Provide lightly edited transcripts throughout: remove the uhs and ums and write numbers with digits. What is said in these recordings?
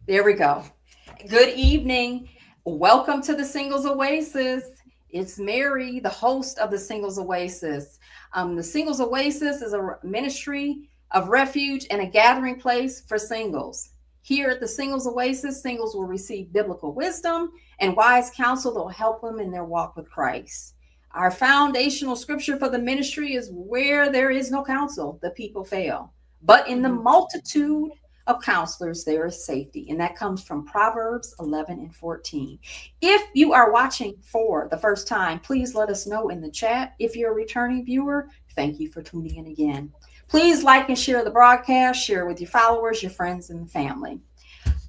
There we go. Good evening. Welcome to the Singles Oasis. It's Mary, the host of the Singles Oasis. The Singles Oasis is a ministry of refuge and a gathering place for singles. Here at the Singles Oasis, singles will receive biblical wisdom and wise counsel that will help them in their walk with Christ. Our foundational scripture for the ministry is where there is no counsel, the people fail. But in the multitude of counselors, there is safety. And that comes from Proverbs 11 and 14. If you are watching for the first time, please let us know in the chat. If you're a returning viewer, thank you for tuning in again. Please like and share the broadcast, share with your followers, your friends, and family.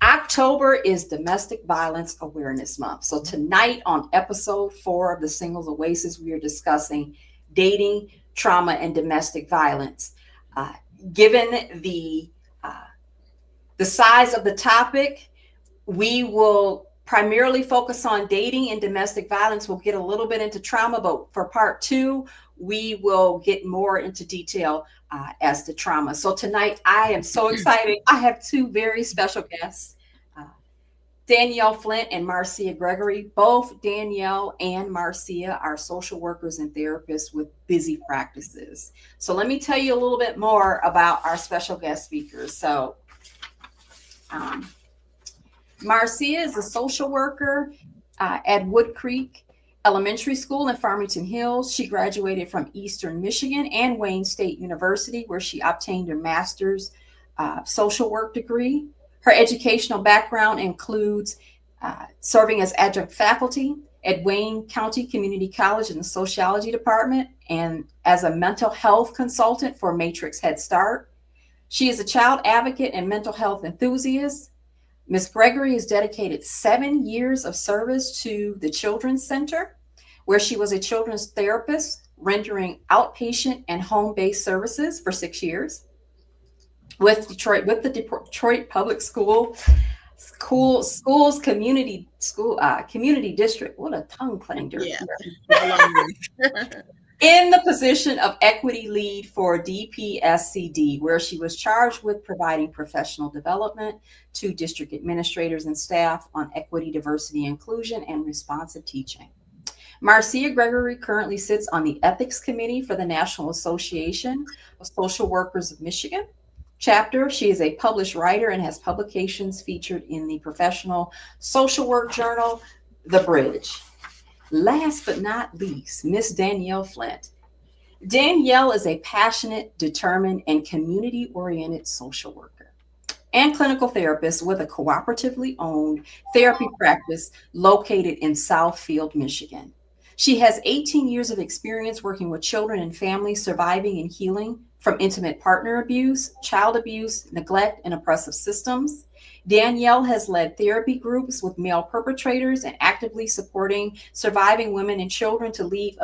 October is Domestic Violence Awareness Month. So tonight on episode 4 of the Singles Oasis, we are discussing dating, trauma, and domestic violence. Given the size of the topic, we will primarily focus on dating and domestic violence. We'll get a little bit into trauma, but for part 2, we will get more into detail as to trauma. So tonight, I am so excited. I have 2 very special guests, Danielle Flint and Marcia Gregory. Both Danielle and Marcia are social workers and therapists with busy practices. So let me tell you a little bit more about our special guest speakers. So Marcia is a social worker at Wood Creek Elementary School in Farmington Hills. She graduated from Eastern Michigan and Wayne State University, where she obtained her master's social work degree. Her educational background includes serving as adjunct faculty at Wayne County Community College in the sociology department and as a mental health consultant for Matrix Head Start. She is a child advocate and mental health enthusiast. Ms. Gregory has dedicated 7 years of service to the Children's Center, where she was a children's therapist, rendering outpatient and home-based services for 6 years. With the Detroit Public Schools Community District. What a tongue clanger. Yeah. In the position of equity lead for DPSCD, where she was charged with providing professional development to district administrators and staff on equity, diversity, inclusion, and responsive teaching. Marcia Gregory currently sits on the Ethics Committee for the National Association of Social Workers of Michigan chapter. She is a published writer and has publications featured in the professional social work journal, The Bridge. Last but not least, Miss Danielle Flint. Danielle is a passionate, determined, and community-oriented social worker and clinical therapist with a cooperatively owned therapy practice located in Southfield, Michigan. She has 18 years of experience working with children and families surviving and healing from intimate partner abuse, child abuse, neglect, and oppressive systems. Danielle has led therapy groups with male perpetrators and actively supporting surviving women and children to leave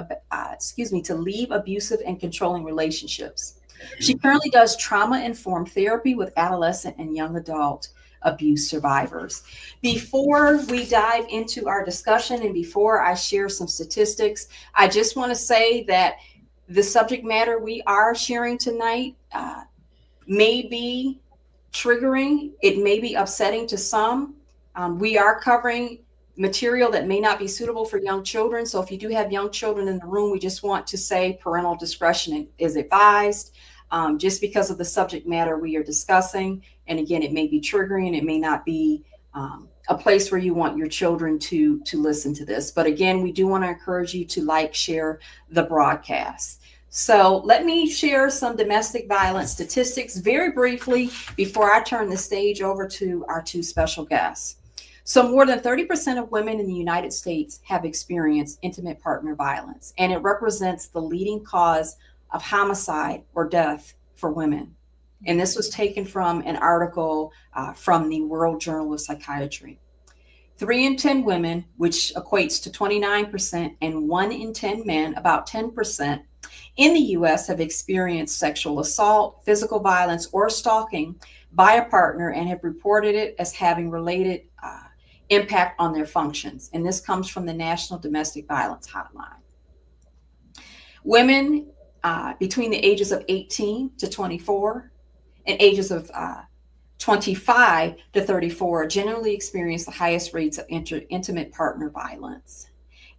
abusive and controlling relationships. She currently does trauma-informed therapy with adolescent and young adult abuse survivors. Before we dive into our discussion and before I share some statistics, I just want to say that the subject matter we are sharing tonight may be triggering. It may be upsetting to some. We are covering material that may not be suitable for young children. So if you do have young children in the room, we just want to say parental discretion is advised, just because of the subject matter we are discussing. And again, it may be triggering. It may not be a place where you want your children to listen to this. But again, we do want to encourage you to like, share the broadcast. So let me share some domestic violence statistics very briefly before I turn the stage over to our 2 special guests. So more than 30% of women in the United States have experienced intimate partner violence, and it represents the leading cause of homicide or death for women. And this was taken from an article from the World Journal of Psychiatry. 3 in 10 women, which equates to 29%, and 1 in 10 men, about 10%, in the U.S. have experienced sexual assault, physical violence, or stalking by a partner and have reported it as having related impact on their functions. And this comes from the National Domestic Violence Hotline. Women between the ages of 18 to 24 and ages of 25 to 34 generally experience the highest rates of intimate partner violence.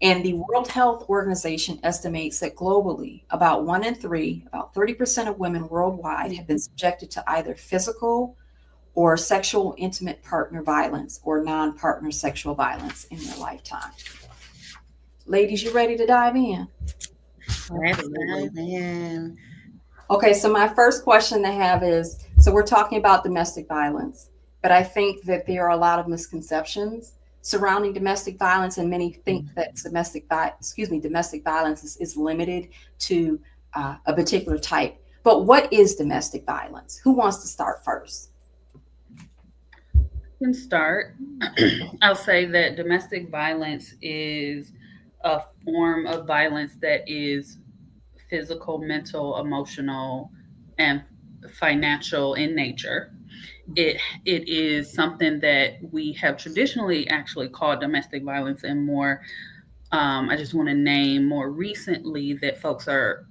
And the World Health Organization estimates that globally, about one in three, about 30% of women worldwide have been subjected to either physical or sexual intimate partner violence or non partner sexual violence in their lifetime. Ladies, you ready to dive in? Let's Absolutely. dive in. Okay, so my first question to have is, so we're talking about domestic violence, but I think that there are a lot of misconceptions surrounding domestic violence, and many think that domestic violence is limited to a particular type. But what is domestic violence? Who wants to start first? Can start. I'll say that domestic violence is a form of violence that is physical, mental, emotional, and financial in nature. It is something that we have traditionally actually called domestic violence, and more I just want to name more recently that folks are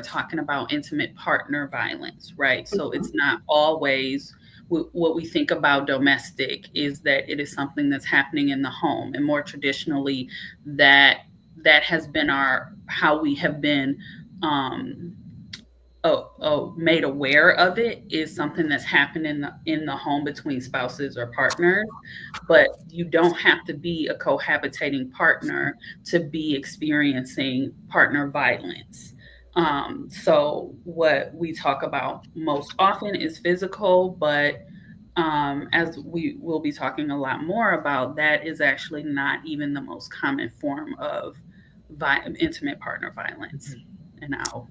talking about intimate partner violence, right? So it's not always what we think about domestic is that it is something that's happening in the home, and more traditionally, that that has been our how we have been um, made aware of it is something that's happened in the home between spouses or partners, but you don't have to be a cohabitating partner to be experiencing partner violence. So what we talk about most often is physical, but as we will be talking a lot more about, that is actually not even the most common form of intimate partner violence. And I'll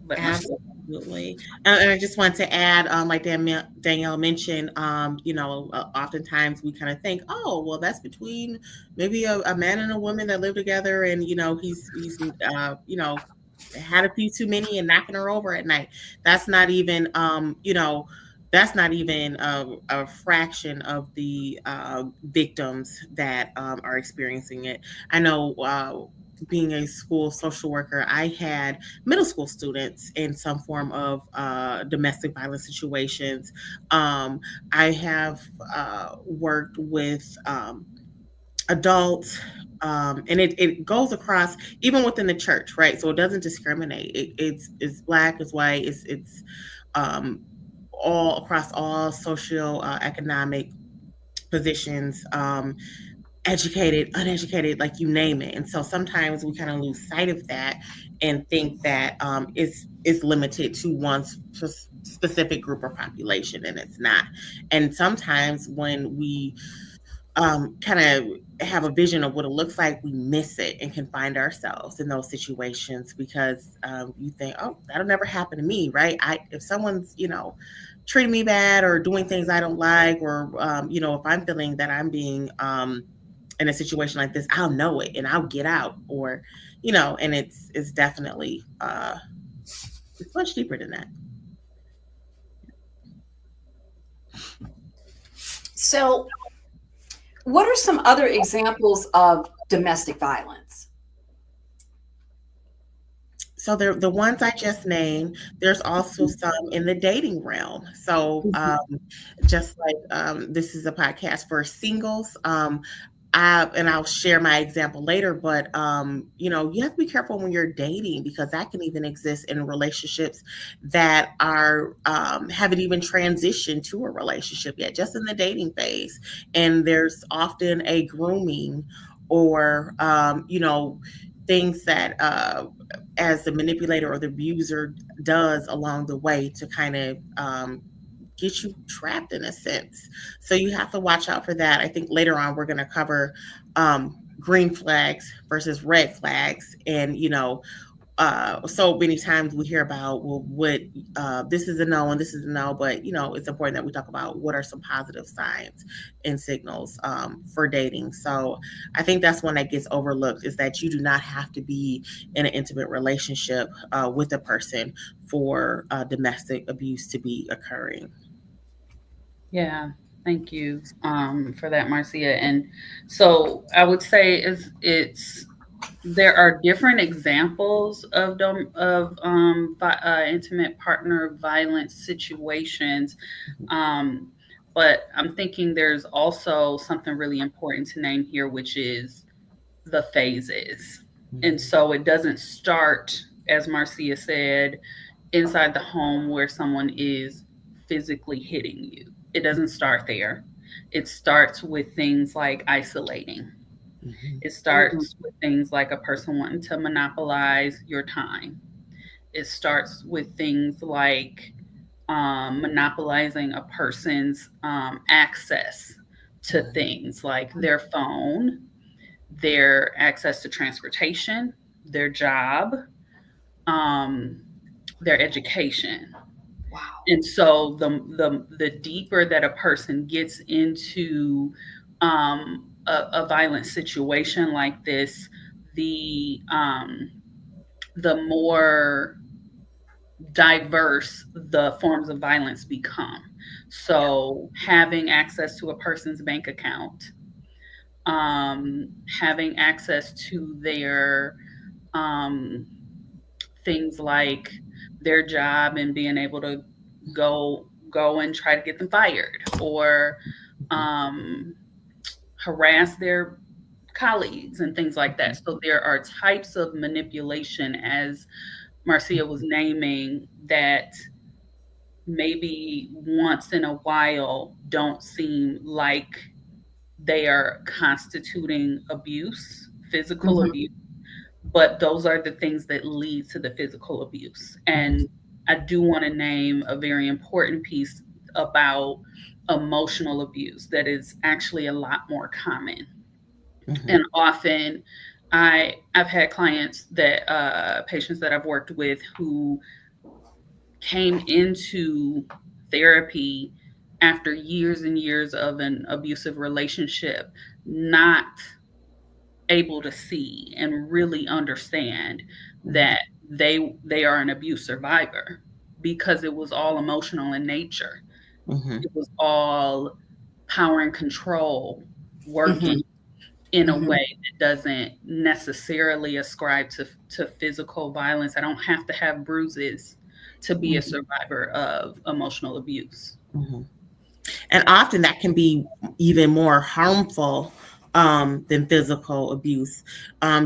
let Marcia. Absolutely. And I just want to add, like Danielle mentioned, oftentimes we kind of think, oh, well, that's between maybe a man and a woman that live together, and he's had a few too many and knocking her over at night. That's not even, that's not even a fraction of the victims that are experiencing it. I know. Being a school social worker, I had middle school students in some form of domestic violence situations. I have worked with adults, and it goes across even within the church, right? So it doesn't discriminate. It's black, it's white, it's um, all across all social economic positions. Educated, uneducated, like you name it. And so sometimes we kind of lose sight of that and think that it's limited to one specific group or population, and it's not. And sometimes when we kind of have a vision of what it looks like, we miss it and can find ourselves in those situations because you think, oh, that'll never happen to me, right? If someone's treating me bad or doing things I don't like, or if I'm feeling that I'm being in a situation like this, I'll know it and I'll get out, or and it's definitely it's much deeper than that. So, what are some other examples of domestic violence? So the ones I just named, there's also some in the dating realm. So just like this is a podcast for singles, and I'll share my example later, but you have to be careful when you're dating, because that can even exist in relationships that are haven't even transitioned to a relationship yet, just in the dating phase. And there's often a grooming or things that as the manipulator or the abuser does along the way to kind of get you trapped in a sense. So you have to watch out for that. I think later on we're going to cover green flags versus red flags, and so many times we hear about, well, what this is a no and this is a no, but it's important that we talk about what are some positive signs and signals for dating. So I think that's one that gets overlooked, is that you do not have to be in an intimate relationship with a person for domestic abuse to be occurring. Yeah, thank you for that, Marcia. And so I would say it's there are different examples of intimate partner violence situations, um, But I'm thinking there's also something really important to name here, which is the phases. And so it doesn't start, as Marcia said, inside the home where someone is physically hitting you. It doesn't start there. It starts with things like isolating. Mhm. It Mhm. starts with things like a person wanting to monopolize your time. It starts with things like monopolizing a person's access to things like their phone, their access to transportation, their job, um, their education. Wow. And so the deeper that a person gets into a violent situation like this, the more diverse the forms of violence become. Yeah. So having access to a person's bank account, having access to their um, things like their job and being able to go and try to get them fired, or um, harass their colleagues and things like that. So there are types of manipulation, as Marcia was naming, that maybe once in a while don't seem like they are constituting abuse, physical Mhm. abuse, but those are the things that lead to the physical abuse. Mhm. And I do want to name a very important piece about emotional abuse that is actually a lot more common. Mhm. And often I've had clients that patients that I've worked with who came into therapy after years and years of an abusive relationship, not able to see and really understand Mhm. that they are an abuse survivor, because it was all emotional in nature. Mhm. It was all power and control working Mhm. in a Mhm. way that doesn't necessarily ascribe to physical violence. I don't have to have bruises to be a Mhm. survivor of emotional abuse. Mhm. And often that can be even more harmful than physical abuse.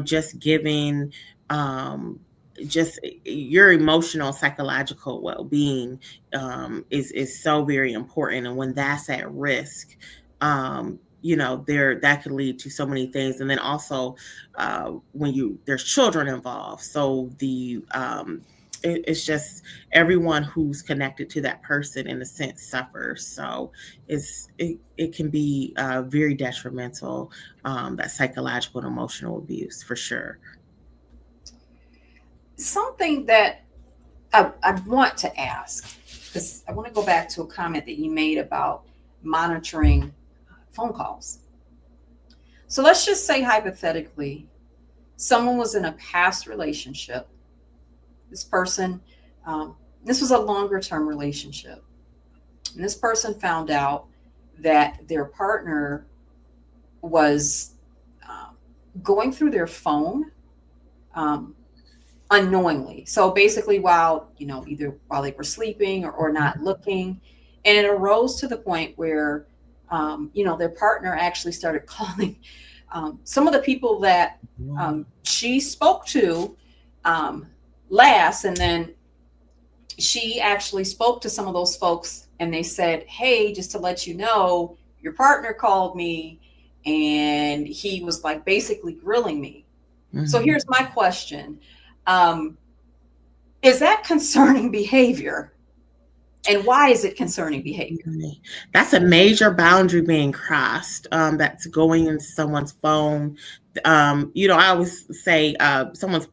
Just giving um, just your emotional, psychological well-being is so very important, and when that's at risk, there that could lead to so many things. And then also when you there's children involved, so it's just everyone who's connected to that person in a sense suffers. So it can be very detrimental, that psychological and emotional abuse for sure. Something that I want to ask, because I want to go back to a comment that you made about monitoring phone calls. So let's just say hypothetically, someone was in a past relationship. This person, um, this was a longer term relationship. And this person found out that their partner was um, going through their phone um, unknowingly. So basically, while either while they were sleeping or not looking, and it arose to the point where their partner actually started calling some of the people that she spoke to um, last, and then she actually spoke to some of those folks, and they said, "Hey, just to let you know, your partner called me, and he was like basically grilling me." So Mhm. here's my question. Um, is that concerning behavior? And why is it concerning behavior? That's a major boundary being crossed. That's going into someone's phone. I always say someone's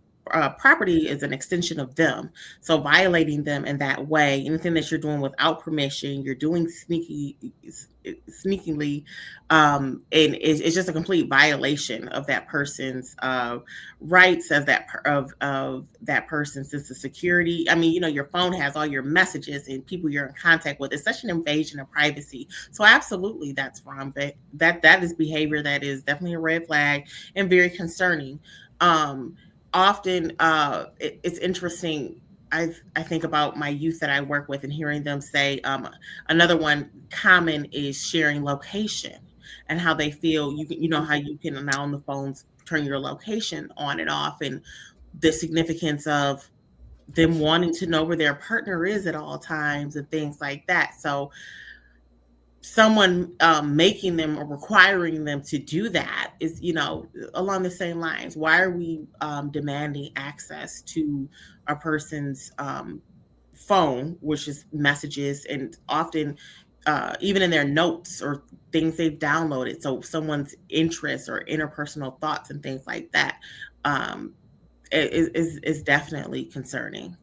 property is an extension of them. So violating them in that way, anything that you're doing without permission, you're doing sneakily, and it's just a complete violation of that person's rights, of that person's sense of security. I mean, your phone has all your messages and people you're in contact with. It's such an invasion of privacy. So absolutely, that's wrong. But that is behavior that is definitely a red flag and very concerning. Often, it's interesting. I think about my youth that I work with and hearing them say, another one common is sharing location and how they feel. You know how you can now on the phones turn your location on and off, and the significance of them wanting to know where their partner is at all times and things like that. So someone making them or requiring them to do that is, along the same lines. Why are we demanding access to a person's phone, which is messages, and often even in their notes or things they've downloaded? So someone's interests or interpersonal thoughts and things like that um, is definitely concerning.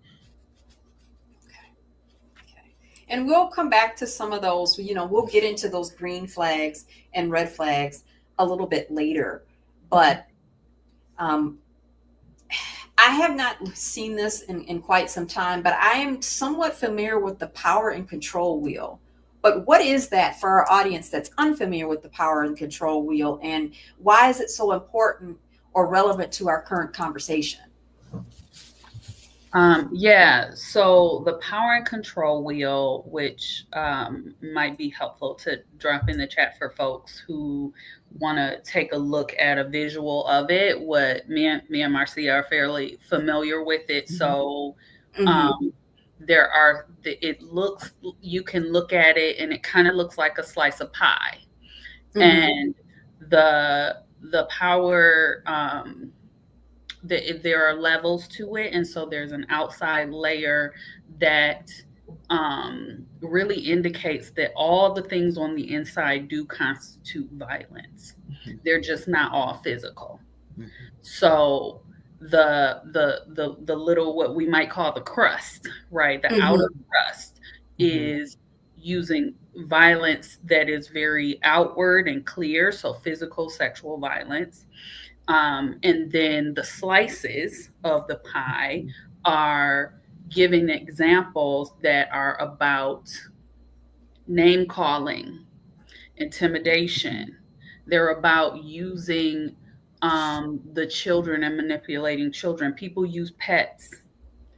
Okay. And we'll come back to some of those, we'll get into those green flags and red flags a little bit later. But um, I have not seen this in quite some time, but I am somewhat familiar with the power and control wheel. But what is that for our audience that's unfamiliar with the power and control wheel? And why is it so important or relevant to our current conversation? Yeah, so the power and control wheel, which might be helpful to drop in the chat for folks who want to take a look at a visual of it. What me and Marcia are fairly familiar with it, so Mm-hmm. it looks, you can look at it and it kind of looks like a slice of pie, Mm-hmm. and the power. There are levels to it, and so there's an outside layer that really indicates that all the things on the inside do constitute violence. They're just not all physical. So the little, what we might call the crust, right, the outer Mm-hmm. crust, is using violence that is very outward and clear, so physical sexual violence. And then the slices of the pie are giving examples that are about name calling, intimidation. They're about using the children and manipulating children. People use pets,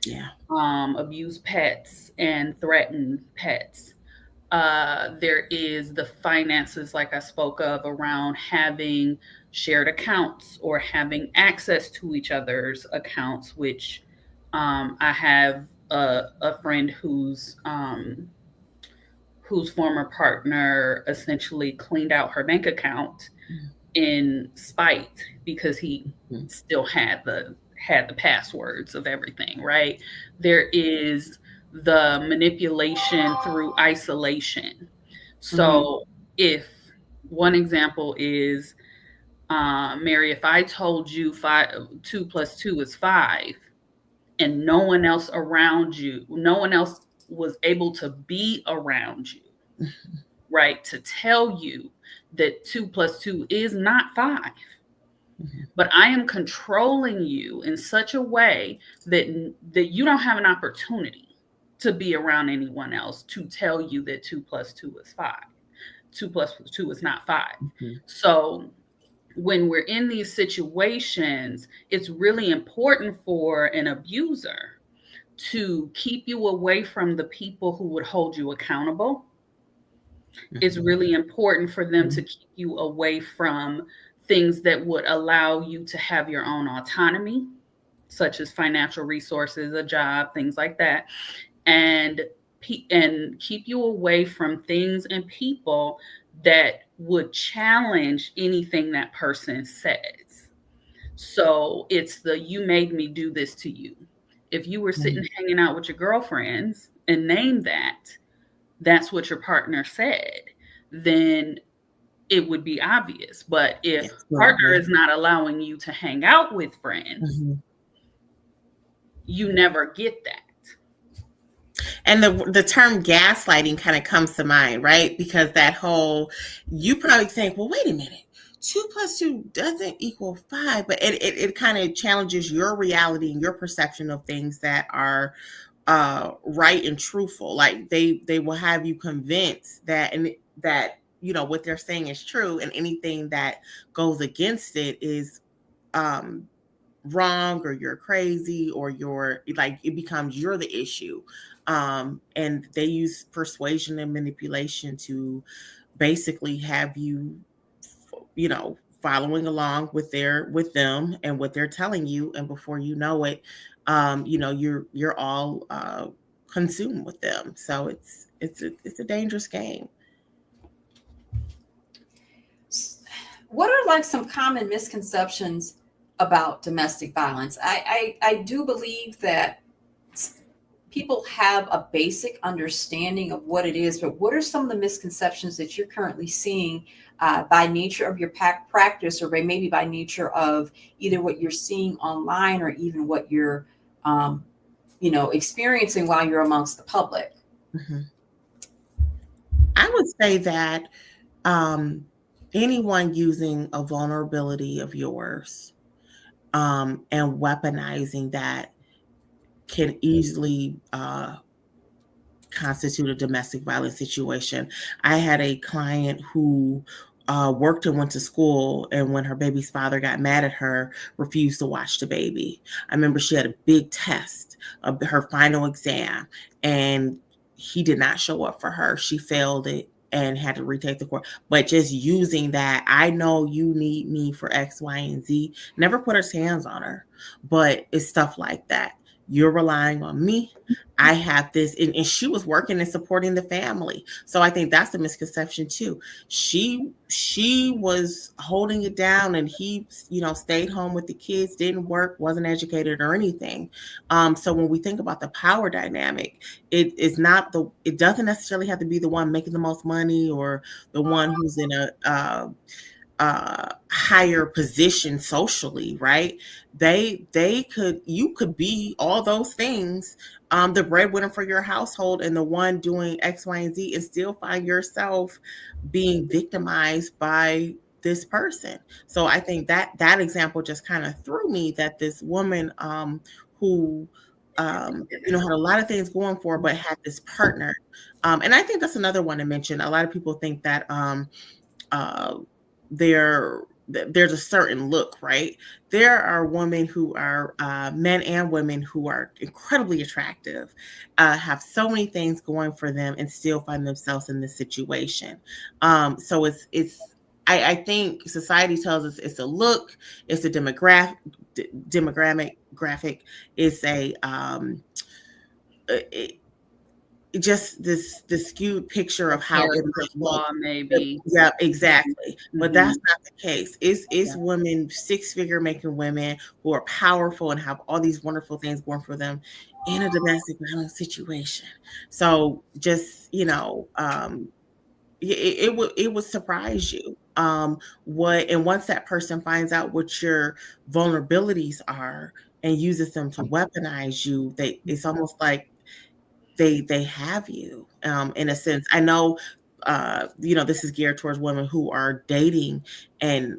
Yeah. abuse pets, and threaten pets. There is the finances, like I spoke of, around having shared accounts or having access to each other's accounts, which I have a friend whose former partner essentially cleaned out her bank account in spite because he still had the passwords of everything, right? There is the manipulation through isolation. Mm-hmm. So if one example is, Mary, if I told you 2 + 2 is 5, and no one else around you, no one else was able to be around you, right, to tell you that 2 + 2 is not 5, but I am controlling you in such a way that you don't have an opportunity to be around anyone else to tell you that 2 + 2 is 5. 2 + 2 is not 5. So when we're in these situations, it's really important for an abuser to keep you away from the people who would hold you accountable. It's really important for them to keep you away from things that would allow you to have your own autonomy, such as financial resources, a job, things like that, and keep you away from things and people that would challenge anything that person says. So it's the "you made me do this to you." If you were sitting hanging out with your girlfriends and name that's what your partner said, then it would be obvious. But if partner is not allowing you to hang out with friends, you never get that. And the term gaslighting kind of comes to mind, right? Because that whole, you probably think, well, wait a minute, 2 + 2 doesn't equal 5, but it kind of challenges your reality and your perception of things that are right and truthful. Like they will have you convinced that, and that, what they're saying is true, and anything that goes against it is um wrong or you're crazy or you're like it becomes you're the issue. And they use persuasion and manipulation to basically have you, you know, following along with them and what they're telling you, and before you know it, you know, you're all consumed with them. So it's a dangerous game. What are like some common misconceptions about domestic violence? I do believe that people have a basic understanding of what it is, but what are some of the misconceptions that you're currently seeing by nature of your practice, or maybe by nature of either what you're seeing online or even what you're, um, experiencing while you're amongst the public? Mhm. I would say that um, anyone using a vulnerability of yours and weaponizing that can easily constitute a domestic violence situation. I had a client who worked and went to school, and when her baby's father got mad at her, refused to watch the baby. I remember she had a big test, her final exam, and he did not show up for her. She failed it and had to retake the course. But just using that, I know you need me for X, Y, and Z. Never put his hands on her, but it's stuff like that. You're relying on me. I have this, and she was working and supporting the family. So I think that's a misconception too. She was holding it down, and he, you know, stayed home with the kids, didn't work, wasn't educated or anything. So when we think about the power dynamic, it doesn't necessarily have to be the one making the most money or the one who's in a higher position socially, right? You could be all those things, the breadwinner for your household and the one doing X, Y, and Z, and still find yourself being victimized by this person. So I think that example just kind of threw me, that this woman who you know, had a lot of things going for her, but had this partner. And I think that's another one to mention. A lot of people think that uh, there's a certain look, right? There are women who are men and women who are incredibly attractive, have so many things going for them, and still find themselves in this situation. So I think society tells us it's a look, it's a demographic graphic, it's a it, just this skewed picture A of how it character might look. flaw, maybe. Yeah, exactly. But Mm-hmm. that's not the case. It's Yeah. women, six-figure making women who are powerful and have all these wonderful things going for them in a domestic violence situation. So just, you know, it would surprise you. What and once that person finds out what your vulnerabilities are and uses them to weaponize you, it's almost like they have you, in a sense. I know, you know, this is geared towards women who are dating, and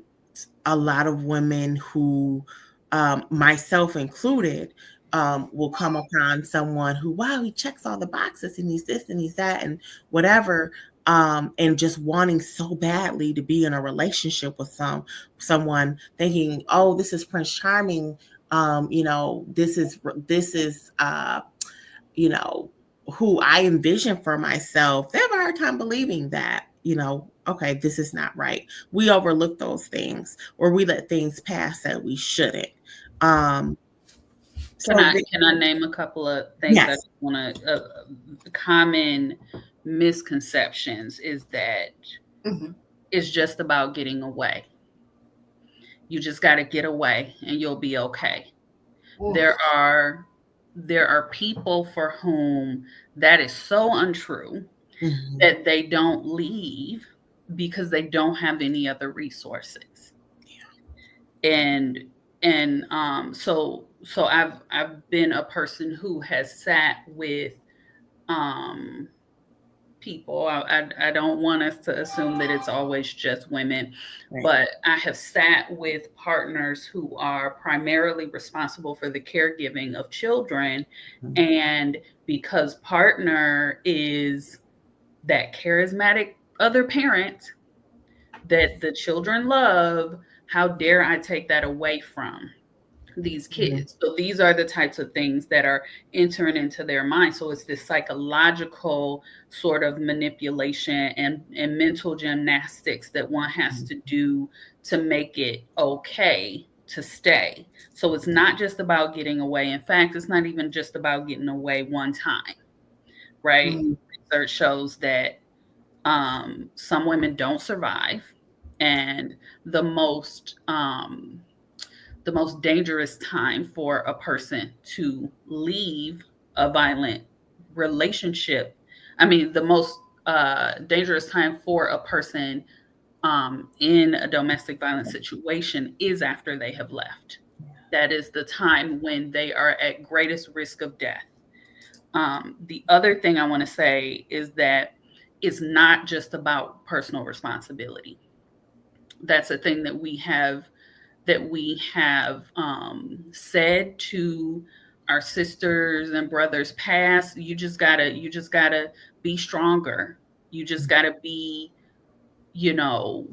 a lot of women who, myself included, will come upon someone who, wow, he checks all the boxes and he's this and he's that and whatever, and just wanting so badly to be in a relationship with someone, thinking, oh, this is Prince Charming, you know, this is you know, who I envision for myself. They have a hard time believing that, you know, okay, this is not right. We overlook those things, or we let things pass that we shouldn't. Um, Can so I the, can I name a couple of things I yes. want to common misconceptions is that Mhm. it's just about getting away. You just got to get away and you'll be okay. Ooh. There are there are people for whom that is so untrue Mhm. that they don't leave because they don't have any other resources. And so I've been a person who has sat with um people. I don't want us to assume that it's always just women, Right. but I have sat with partners who are primarily responsible for the caregiving of children. Mhm. And because partner is that charismatic other parent that the children love, how dare I take that away from these kids. So these are the types of things that are entering into their mind. So it's this psychological sort of manipulation and mental gymnastics that one has to do to make it okay to stay. So it's not just about getting away. In fact, it's not even just about getting away one time, right? Mm. Research shows that some women don't survive, and the most the most dangerous time for a person to leave a violent relationship. I mean, the most dangerous time for a person in a domestic violence situation is after they have left. That is the time when they are at greatest risk of death. The other thing I want to say is that it's not just about personal responsibility. That's a thing that we have said to our sisters and brothers past. You just gotta be stronger. You just gotta be,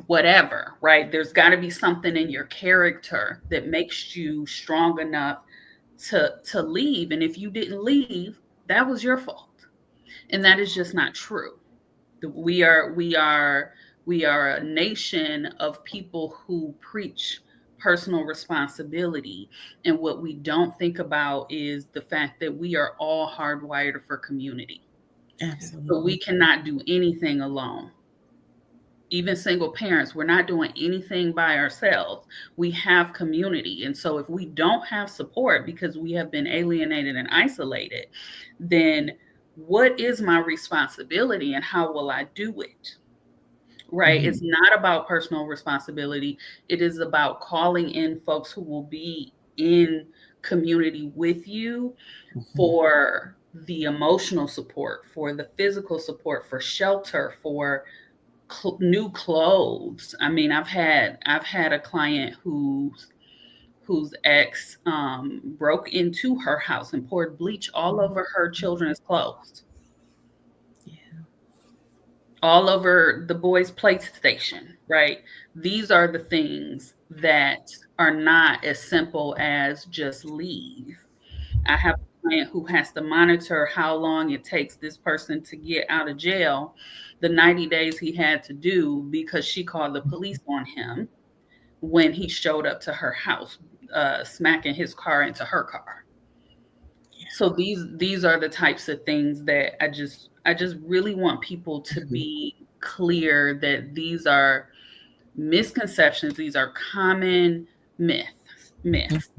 whatever, right? There's got to be something in your character that makes you strong enough to leave. And if you didn't leave, that was your fault. And that is just not true. We are a nation of people who preach personal responsibility, and what we don't think about is the fact that we are all hardwired for community. Absolutely. So we cannot do anything alone. Even single parents, we're not doing anything by ourselves. We have community. And so if we don't have support because we have been alienated and isolated, then what is my responsibility and how will I do it? Right? It's not about personal responsibility. It is about calling in folks who will be in community with you for the emotional support, for the physical support, for shelter, for new clothes. I mean, I've had a client whose ex broke into her house and poured bleach all over her children's clothes, all over the boys' PlayStation, right? These are the things that are not as simple as just leave. I have a client who has to monitor how long it takes this person to get out of jail, the 90 days he had to do because she called the police on him when he showed up to her house, smacking his car into her car. So these are the types of things that I just really want people to be clear that these are misconceptions. These are common myths.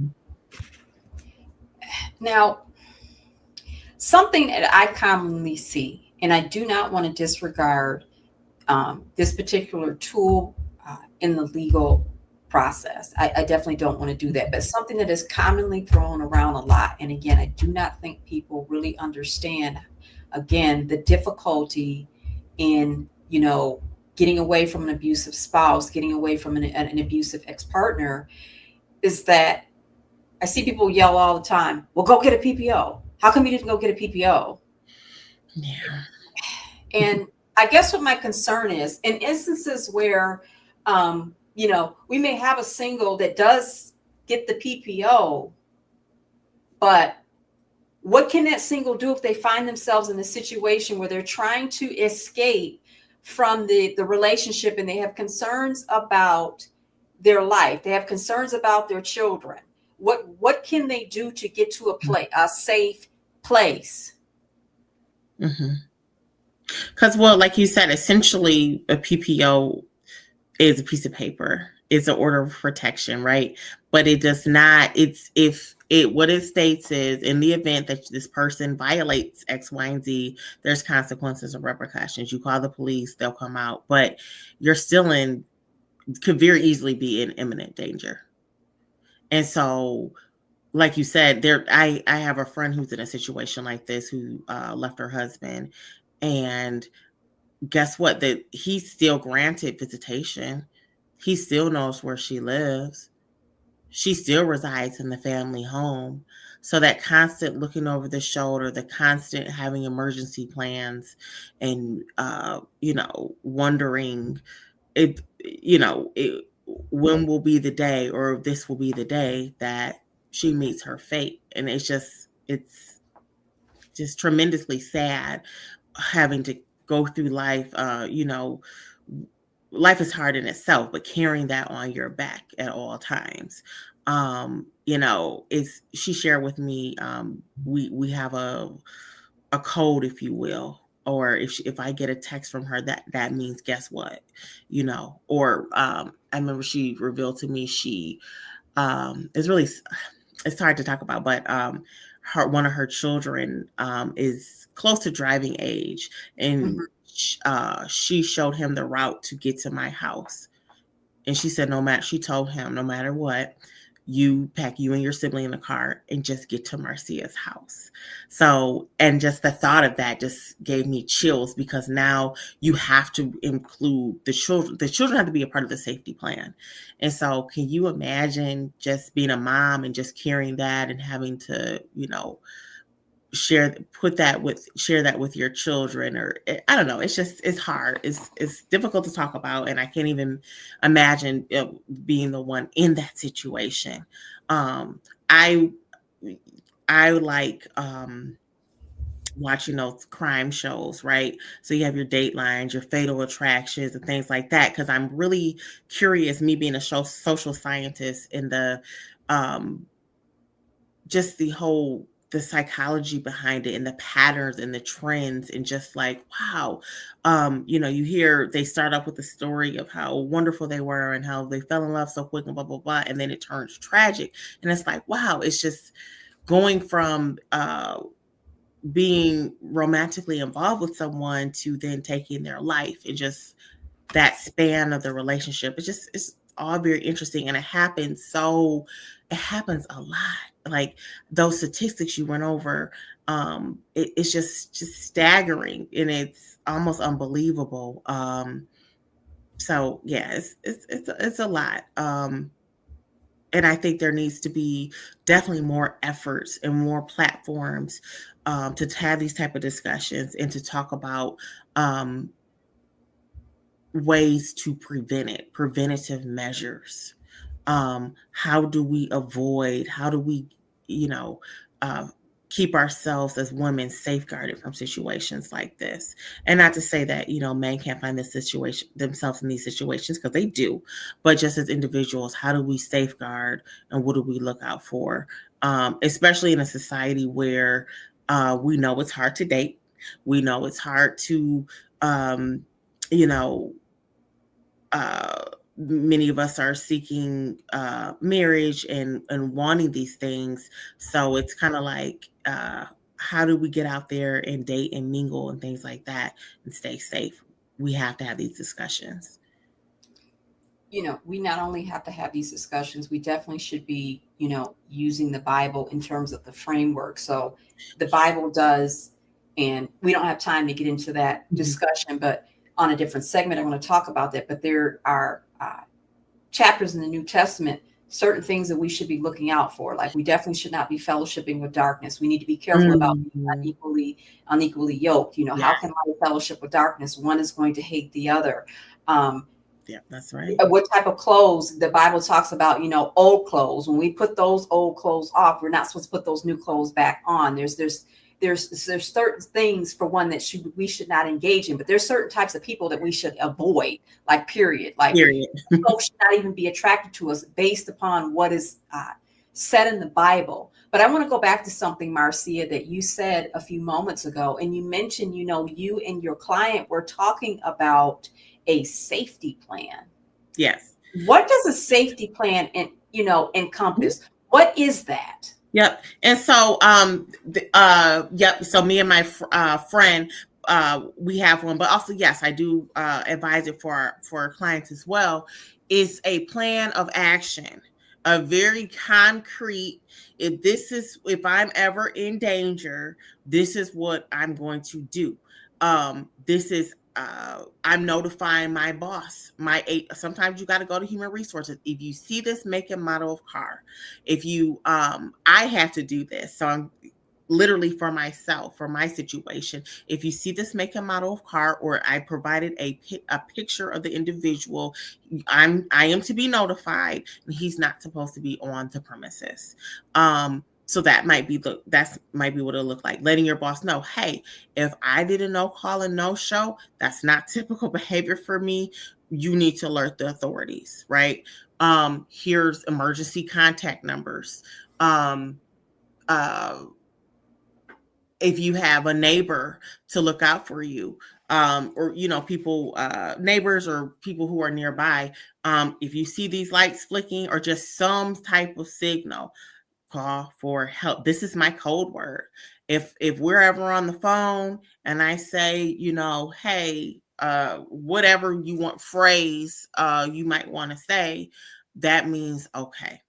Now, something that I commonly see, and I do not want to disregard this particular tool in the legal process. I definitely don't want to do that, but something that is commonly thrown around a lot. And again, I do not think people really understand, again, the difficulty in, getting away from an abusive spouse, getting away from an abusive ex-partner, is that I see people yell all the time, well, go get a PPO. How come you didn't go get a PPO? Yeah. And I guess what my concern is, in instances where, we may have a single that does get the PPO, but what can that single do if they find themselves in a situation where they're trying to escape from the relationship and they have concerns about their life, they have concerns about their children? What can they do to get to a safe place? Because, well, like you said, essentially a PPO is a piece of paper. It's an order of protection, right? But it does not. What it states is, in the event that this person violates X, Y, and Z, there's consequences and repercussions. You call the police, they'll come out, but you're still could very easily be in imminent danger. And so, like you said, I have a friend who's in a situation like this, who left her husband, and guess what? That he's still granted visitation. He still knows where she lives. She still resides in the family home. So that constant looking over the shoulder, the constant having emergency plans, and wondering when will be the day, or this will be the day that she meets her fate. And it's just tremendously sad having to go through life. Life is hard in itself, but carrying that on your back at all times. It's she shared with me, we have a code, if you will, or if I get a text from her, that means guess what, or I remember she revealed to me she it's really, it's hard to talk about, but one of her children is close to driving age, and Mhm. she showed him the route to get to my house. And she said, she told him, no matter what, you pack you and your sibling in the car and just get to Marcia's house. So, and just the thought of that just gave me chills, because now you have to include the children. The children have to be a part of the safety plan. And so, can you imagine just being a mom and just carrying that and having to, share that with your children? Or I don't know, it's hard, it's difficult to talk about, and I can't even imagine being the one in that situation. I like watching those crime shows, right? So you have your Datelines, your Fatal Attractions, and things like that, because I'm really curious, me being a social scientist, in the just the psychology behind it, and the patterns and the trends, and just like, wow. You hear they start off with the story of how wonderful they were and how they fell in love so quick and blah blah blah, and then it turns tragic. And it's like, wow, it's just going from being romantically involved with someone to then taking their life, and just that span of the relationship. It's all very interesting, and it happens a lot. Like those statistics you went over, it's just staggering, and it's almost unbelievable. So yeah, it's a lot. And I think there needs to be definitely more efforts and more platforms to have these type of discussions, and to talk about ways to prevent it, preventative measures. How do we, you know, uh, keep ourselves as women safeguarded from situations like this? And not to say that, men can't find this situation themselves in these situations, because they do, but just as individuals, how do we safeguard, and what do we look out for? Especially in a society where we know it's hard to date. We know it's hard to, um, you know, uh, many of us are seeking marriage and wanting these things. So it's kind of like, how do we get out there and date and mingle and things like that and stay safe? We have to have these discussions. We not only have to have these discussions, we definitely should be, using the Bible in terms of the framework. So the Bible does, and we don't have time to get into that discussion, but on a different segment, I want to talk about that. But there are chapters in the New Testament, certain things that we should be looking out for. Like, we definitely should not be fellowshipping with darkness. We need to be careful about being unequally yoked. Yeah. How can I fellowship with darkness? One is going to hate the other. Yeah, that's right. What type of clothes? The Bible talks about, old clothes. When we put those old clothes off, we're not supposed to put those new clothes back on. There's certain things, for one, that we should not engage in, but there's certain types of people that we should avoid, like, period. Like, folks should not even be attracted to us based upon what is said in the Bible. But I want to go back to something, Marcia, that you said a few moments ago, and you mentioned, you and your client were talking about a safety plan. Yes. What does a safety plan encompass? What is that? Yep. And so, yep. So me and my friend, we have one, but also, yes, I do advise it for our clients as well. Is a plan of action, a very concrete. If I'm ever in danger, this is what I'm going to do. This is I'm notifying my boss, sometimes you got to go to human resources. If you see this make and model of car, if you I have to do this, so literally for myself, for my situation. If you see this make and model of car, or I provided a picture of the individual, I am to be notified, and he's not supposed to be on the premises. So that's might be what it'll look like. Letting your boss know, hey, if I did a no call and no show, that's not typical behavior for me. You need to alert the authorities, right? Here's emergency contact numbers. Um, uh, if you have a neighbor to look out for you, or people, neighbors or people who are nearby, if you see these lights flicking or just some type of signal, call for help. This is my code word. If we're ever on the phone and I say, hey, whatever you want phrase you might want to say, that means okay,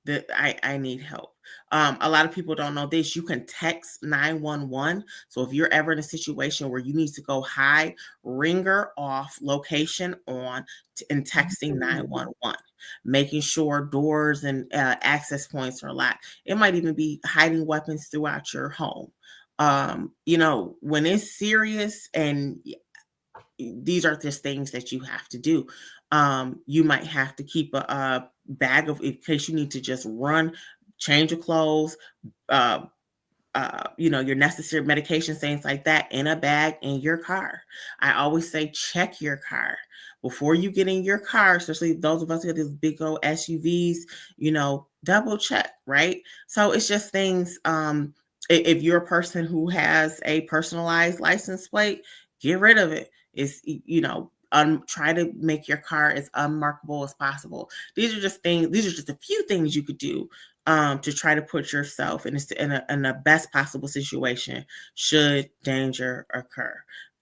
that I need help. A lot of people don't know this. You can text 911. So if you're ever in a situation where you need to go hide, ringer off, location on, and texting 911, making sure doors and access points are locked. It might even be hiding weapons throughout your home. When it's serious, and these are just things that you have to do. You might have to keep a bag of, in case you need to just run, change your clothes, uh, your necessary medications, things like that, in a bag in your car. I always say, check your car before you get in your car, especially those of us who have these big old SUVs, double check, right? So it's just things. If you're a person who has a personalized license plate, get rid of it. It's, try to make your car as unmarkable as possible. These are just a few things you could do to try to put yourself in the best possible situation should danger occur.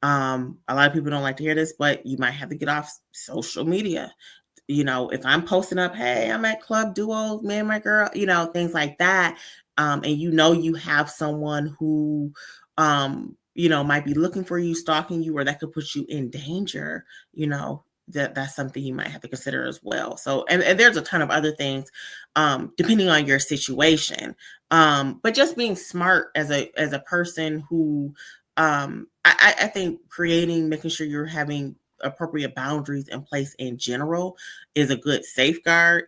A lot of people don't like to hear this, but you might have to get off social media. If I'm posting up, hey, I'm at Club Duo, me and my girl, things like that, and you have someone who, might be looking for you, stalking you, or that could put you in danger, that's something you might have to consider as well. So, and there's a ton of other things, depending on your situation. But just being smart as a person who, I think making sure you're having appropriate boundaries in place in general is a good safeguard.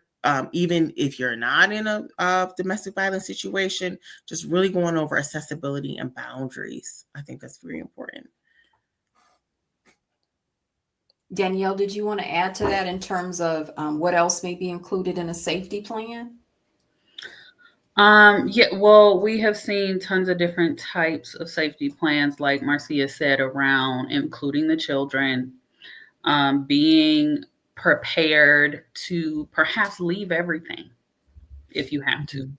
Even if you're not in a domestic violence situation, just really going over accessibility and boundaries. I think that's very important. Danielle, did you want to add to that in terms of what else may be included in a safety plan? Yeah, well, we have seen tons of different types of safety plans, like Marcia said, around including the children, being prepared to perhaps leave everything if you have to.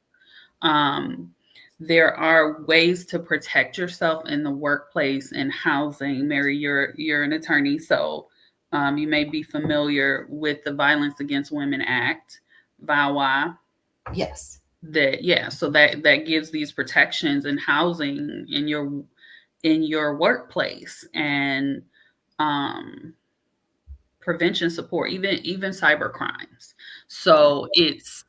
There are ways to protect yourself in the workplace and housing. Mary, you're an attorney, so you may be familiar with the Violence Against Women Act, VAWA. Yes. So that gives these protections and housing in your workplace, and prevention support, even cyber crimes. So it's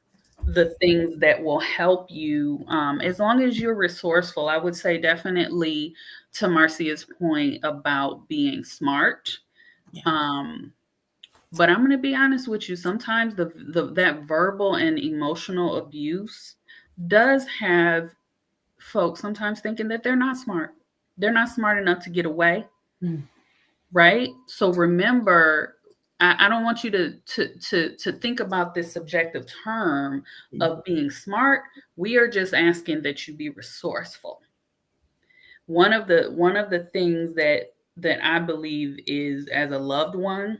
the things that will help you, as long as you're resourceful. I would say definitely, to Marcia's point about being smart. Yeah. But I'm going to be honest with you. Sometimes that verbal and emotional abuse does have folks sometimes thinking that they're not smart. They're not smart enough to get away. Right? So remember, I don't want you to think about this subjective term of being smart. We are just asking that you be resourceful. One of the things that I believe is, as a loved one,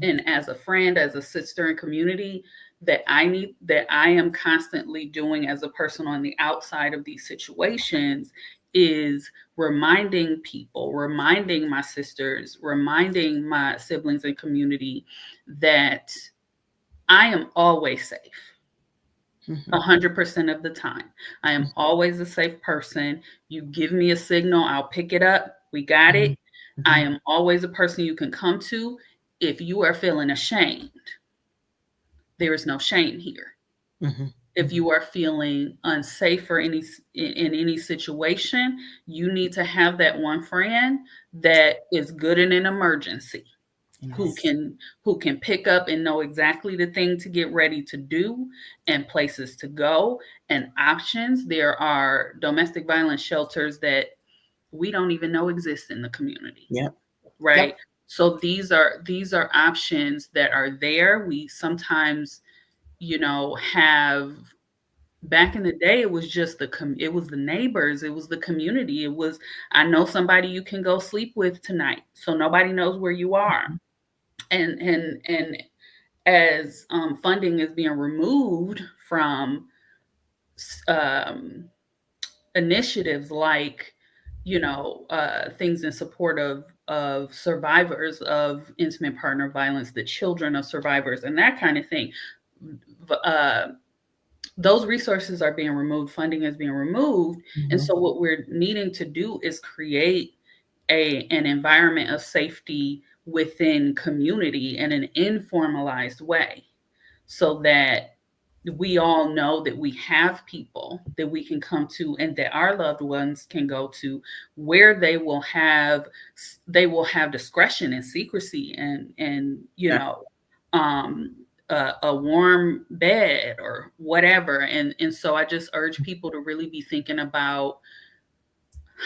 and as a friend, as a sister in community, that I am constantly doing as a person on the outside of these situations, is reminding people, reminding my sisters, reminding my siblings and community that I am always safe. 100% of the time. I am always a safe person. You give me a signal, I'll pick it up. We got it. I am always a person you can come to if you are feeling ashamed. There is no shame here. If you are feeling unsafe for in any situation, you need to have that one friend that is good in an emergency, who Yes. can pick up and know exactly the thing to get ready to do, and places to go, and options. There are domestic violence shelters that we don't even know exist in the community, Yep. right? Yep. So these are options that are there. We sometimes, have, back in the day, it was just it was the neighbors, it was the community, it was, I know somebody you can go sleep with tonight, so nobody knows where you are. And as funding is being removed from um, initiatives like, things in support of survivors of intimate partner violence, the children of survivors, and that kind of thing, uh, those resources are being removed, funding is being removed. And Mhm. so what we're needing to do is create an environment of safety within community in an informalized way, so that we all know that we have people that we can come to and that our loved ones can go to, where they will have discretion and secrecy, and Yeah. um a warm bed or whatever. And so I just urge people to really be thinking about,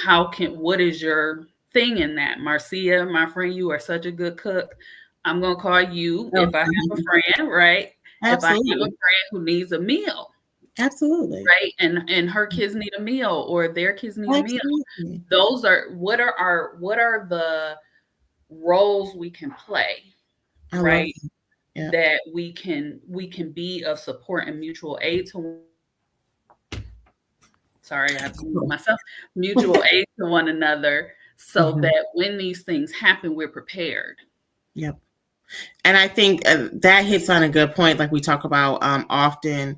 what is your thing in that. Marcia, my friend, you are such a good cook. I'm gonna call you Oh, if I have a friend, right? If I have a absolutely. friend who needs a meal, Absolutely. right? And her kids need a meal, or their kids need a meal. Absolutely. What are the roles we can play, I love right? that. Yeah. That we can be of support and mutual aid to one another. Sorry, I have to mute myself. Mutual aid to one another, so Mhm. that when these things happen, we're prepared. Yep. And I think that hits on a good point. Like we talk about often,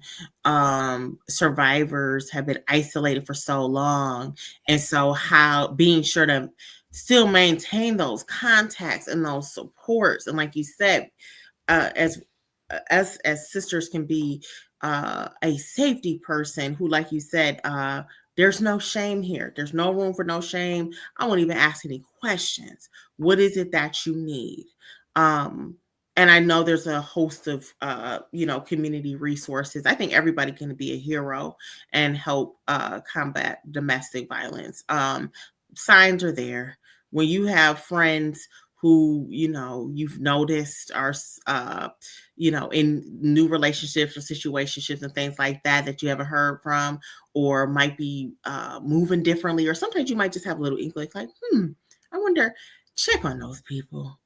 survivors have been isolated for so long. And so, how being sure to still maintain those contacts and those supports. And like you said, as as sisters can be a safety person who, like you said, there's no shame here. There's no room for no shame. I won't even ask any questions. What is it that you need? Um, and I know there's a host of community resources. I think everybody can be a hero and help combat domestic violence. Signs are there. When you have friends who you've noticed are in new relationships or situationships and things like that that you haven't heard from, or might be moving differently, or sometimes you might just have a little inkling like, I wonder. Check on those people.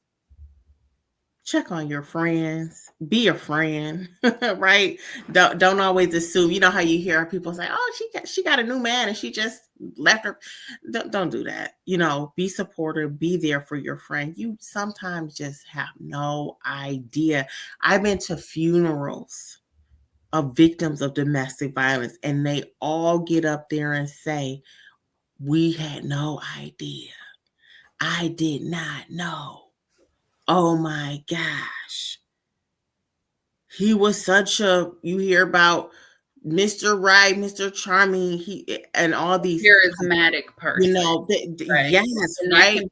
Check on your friends. Be a friend. Right? Don't always assume. You know how you hear people say, oh, she got a new man and she just left her. Don't do that. Be supportive. Be there for your friend. You sometimes just have no idea. I've been to funerals of victims of domestic violence, and they all get up there and say, we had no idea. I did not know. Oh my gosh. He was such a, you hear about Mr. Right, Mr. Charming, he and all these, Charismatic person, right? yes, And that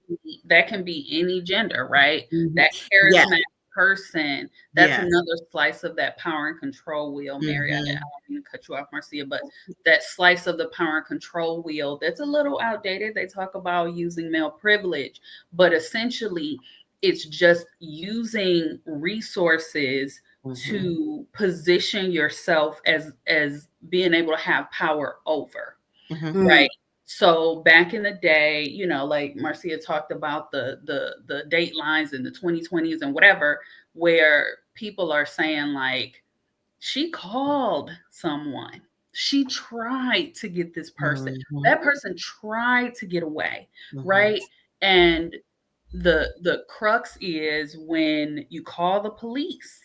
right? can be any gender, right? Mhm. That Yeah, charismatic person, that's yes. another slice of that power and control wheel, Mary. I Mhm. don't mean to cut you off, Marcia, but that slice of the power and control wheel that's a little outdated. They talk about using male privilege, but essentially it's just using resources Mhm. to position yourself as being able to have power over, Mhm. Mm. right? So back in the day, like Marcia talked about the date lines in the 2020s and whatever, where people are saying like, she called someone, she tried to get this person, Mhm. that person tried to get away, Mhm. right? And the crux is, when you call the police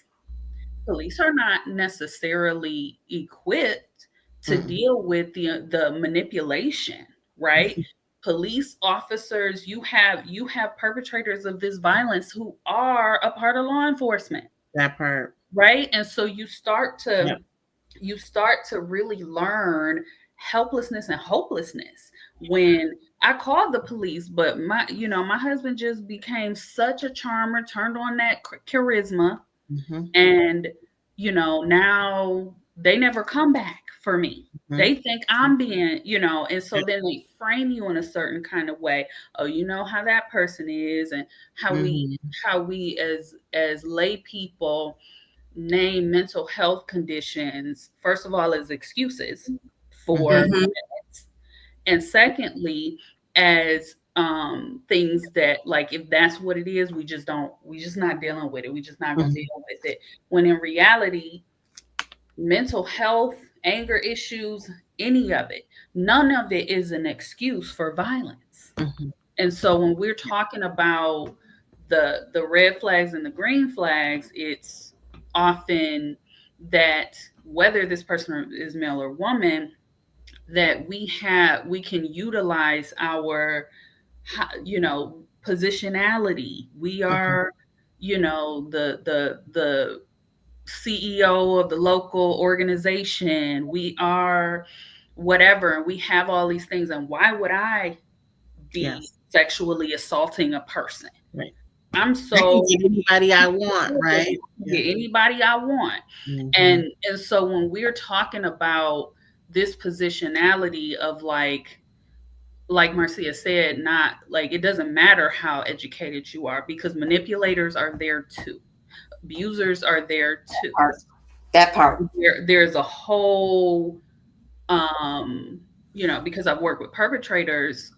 are not necessarily equipped to Mhm. deal with the manipulation, right? Police officers, you have perpetrators of this violence who are a part of law enforcement, That part. right? And so you start to Yep. you start to really learn helplessness and hopelessness. When I called the police, but my husband just became such a charmer, turned on that charisma, Mm-hmm. and now they never come back for me. Mm-hmm. They think I'm being, and so then they frame you in a certain kind of way. Oh, you know how that person is, and how we Mm-hmm. how we as lay people name mental health conditions, first of all, as excuses for Mm-hmm. Mm-hmm. violence, and secondly, as things that, like, if that's what it is, we just not dealing with it, we just not gonna Mm-hmm. deal with it, when in reality, mental health, anger issues, any of it, none of it is an excuse for violence. Mm-hmm. And so when we're talking about the red flags and the green flags, it's often that whether this person is male or woman, that we can utilize our positionality. We Mm-hmm. are, the CEO of the local organization. We are whatever, and we have all these things. And why would I be Yes. sexually assaulting a person? Right. I'm I can so get anybody I want, right? Yeah. get anybody I want. Mm-hmm. And so when we're talking about this positionality of, like Marcia said, not like, it doesn't matter how educated you are, because manipulators are there too. Abusers are there too. Part. That part. There's a whole because I've worked with perpetrators,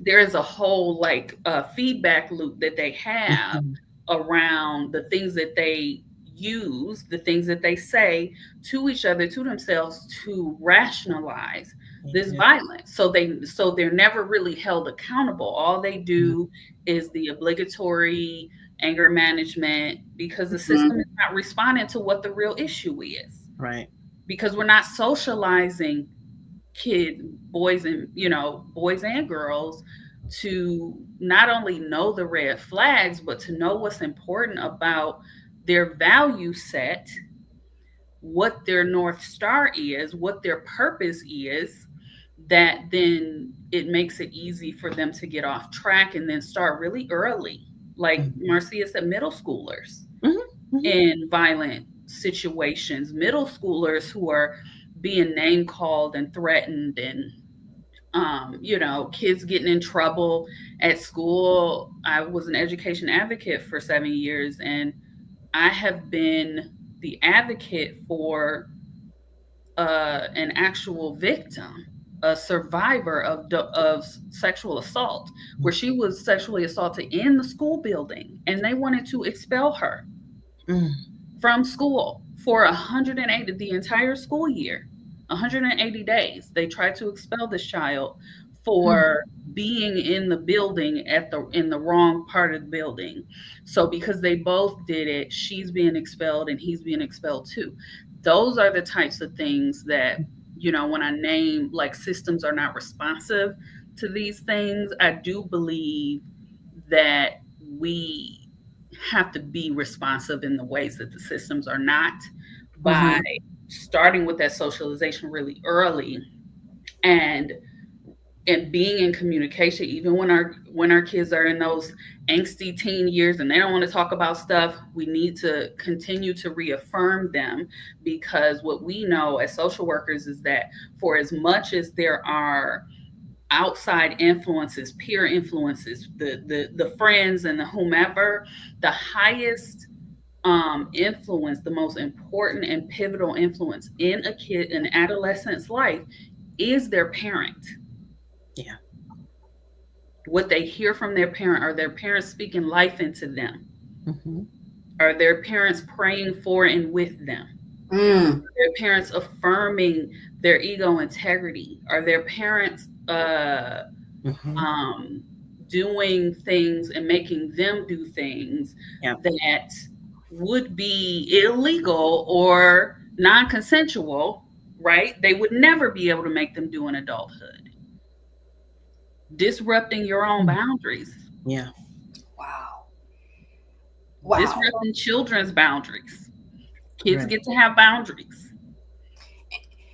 there is a whole, like, feedback loop that they have Mm-hmm. around the things that they use, the things that they say to each other, to themselves, to rationalize this Exactly. violence. So they're never really held accountable. All they do is the obligatory anger management, because the Mm-hmm. system is not responding to what the real issue is, Right. because we're not socializing kid boys and girls to not only know the red flags, but to know what's important about their value set, what their north star is, what their purpose is, that then it makes it easy for them to get off track and then start really early, like Mm-hmm. Marcia said, middle schoolers Mm-hmm. in violent situations, middle schoolers who are being name called and threatened, and kids getting in trouble at school. I was an education advocate for 7 years, and I have been the advocate for an actual victim, a survivor of sexual assault, where she was sexually assaulted in the school building, and they wanted to expel her Mm-hmm. from school for 180, the entire school year, 180 days. They tried to expel this child for being in the building in the wrong part of the building. So because they both did it, she's being expelled and he's being expelled too. Those are the types of things that, when I name, like, systems are not responsive to these things, I do believe that we have to be responsive in the ways that the systems are not, by Mm-hmm. starting with that socialization really early, and being in communication, even when our kids are in those angsty teen years and they don't want to talk about stuff. We need to continue to reaffirm them, because what we know as social workers is that, for as much as there are outside influences, peer influences, the friends and the whomever, the highest influence, the most important and pivotal influence in a kid, an adolescent's life, is their parent. Yeah. What they hear from their parent, are their parents speaking life into them? Mm-hmm. Are their parents praying for and with them? Mm. Their parents affirming their ego integrity? Are their parents Mm-hmm. um, doing things and making them do things Yeah. that would be illegal or non-consensual, right? They would never be able to make them do in adulthood. Disrupting your own boundaries, Yeah. Wow. Wow. disrupting children's boundaries. Kids Right. get to have boundaries.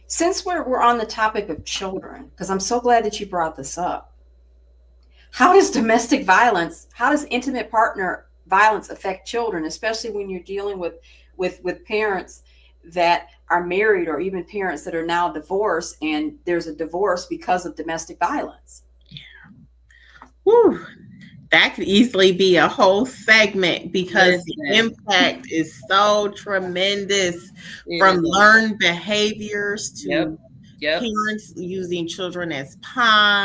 Since we're on the topic of children, because I'm so glad that you brought this up, how does domestic violence, how does intimate partner violence affect children, especially when you're dealing with parents that are married, or even parents that are now divorced and there's a divorce because of domestic violence? Whew. That could easily be a whole segment because the Listen, impact is so tremendous, it from is. learned behaviors Yep. to Yep. parents using children as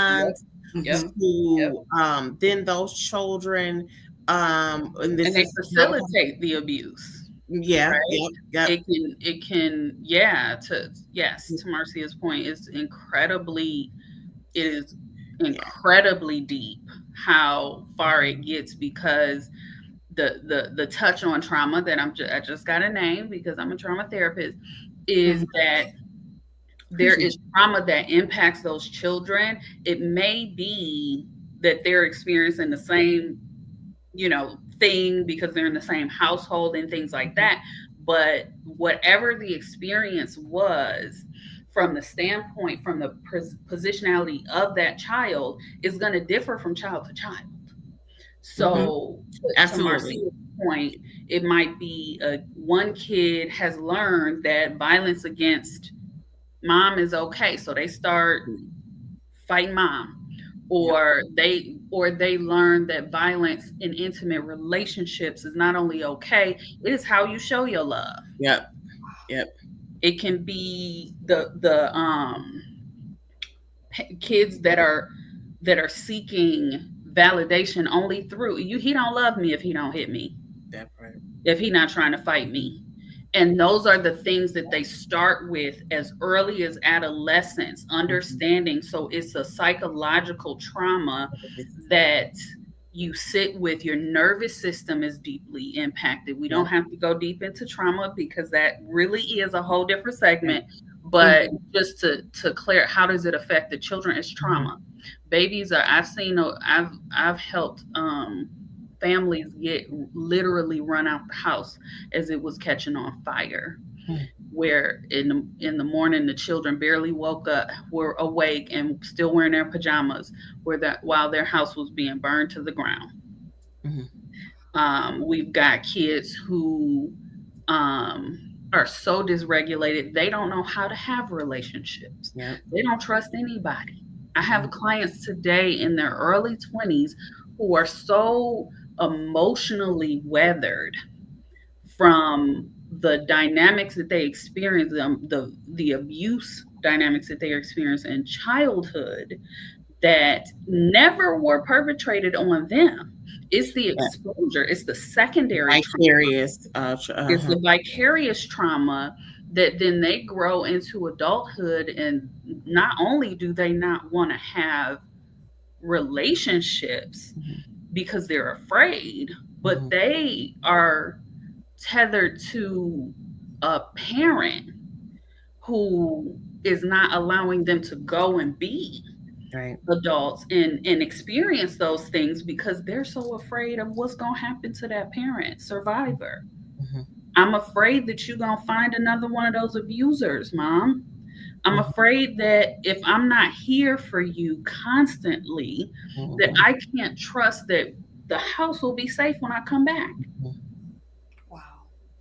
Yep. pawns Yep. Mm-hmm. Yep. to then those children, and And this they is how, facilitate the abuse. yeah, Right? yep, yep, It can, yeah, yes, to Marcia's point, it is yeah, incredibly deep how far it gets, because the touch on trauma that I just got a name because I'm a trauma therapist, is Mm-hmm. that there appreciate is trauma that impacts those children. It may be that they're experiencing the same, thing because they're in the same household and things like you. that. But whatever the experience was, from the standpoint, from the positionality of that child, is going to differ from child to child. Hmm. So, to Absolutely. Marcia's point, it might be one kid has learned that violence against mom is okay, so they start fighting mom, Yep, or they learn that violence in intimate relationships is not only okay, it is how you show your love. yep, yep, It can be the kids that are seeking validation only through you. He don't love me if he don't hit me, that part. if he not trying to fight me. And those are the things that they start with as early as adolescence, Mhm. understanding. So it's a psychological trauma that you sit with. Your nervous system is deeply impacted. We don't Yep, have to go deep into trauma because that really is a whole different yep, segment. But Mm-hmm. just to clear, how does it affect the children? It's mhm, trauma. Babies are, I've helped families get literally run out the house as it was catching on fire, mhm, where in the morning the children barely woke up, were awake and still wearing their pajamas, while their house was being burned to the ground. mhm. We've got kids who are so dysregulated, they don't know how to have relationships. Yep, They don't trust anybody. I have mhm, clients today in their early 20s who are so emotionally weathered from the dynamics that they experience, the abuse dynamics that they experience in childhood, that never were perpetrated on them. It's the yep. exposure, it's the secondary trauma, Vicarious, it's the vicarious trauma that then they grow into adulthood. And not only do they not want to have relationships mhm, because they're afraid, but mhm. they are tethered to a parent who is not allowing them to go and be Right. adults and experience those things because they're so afraid of what's going to happen to that parent survivor. Mhm, I'm afraid that you're going to find another one of those abusers, mom. I'm mhm, afraid that if I'm not here for you constantly, that mhm, I can't trust that the house will be safe when I come back. mhm. Wow.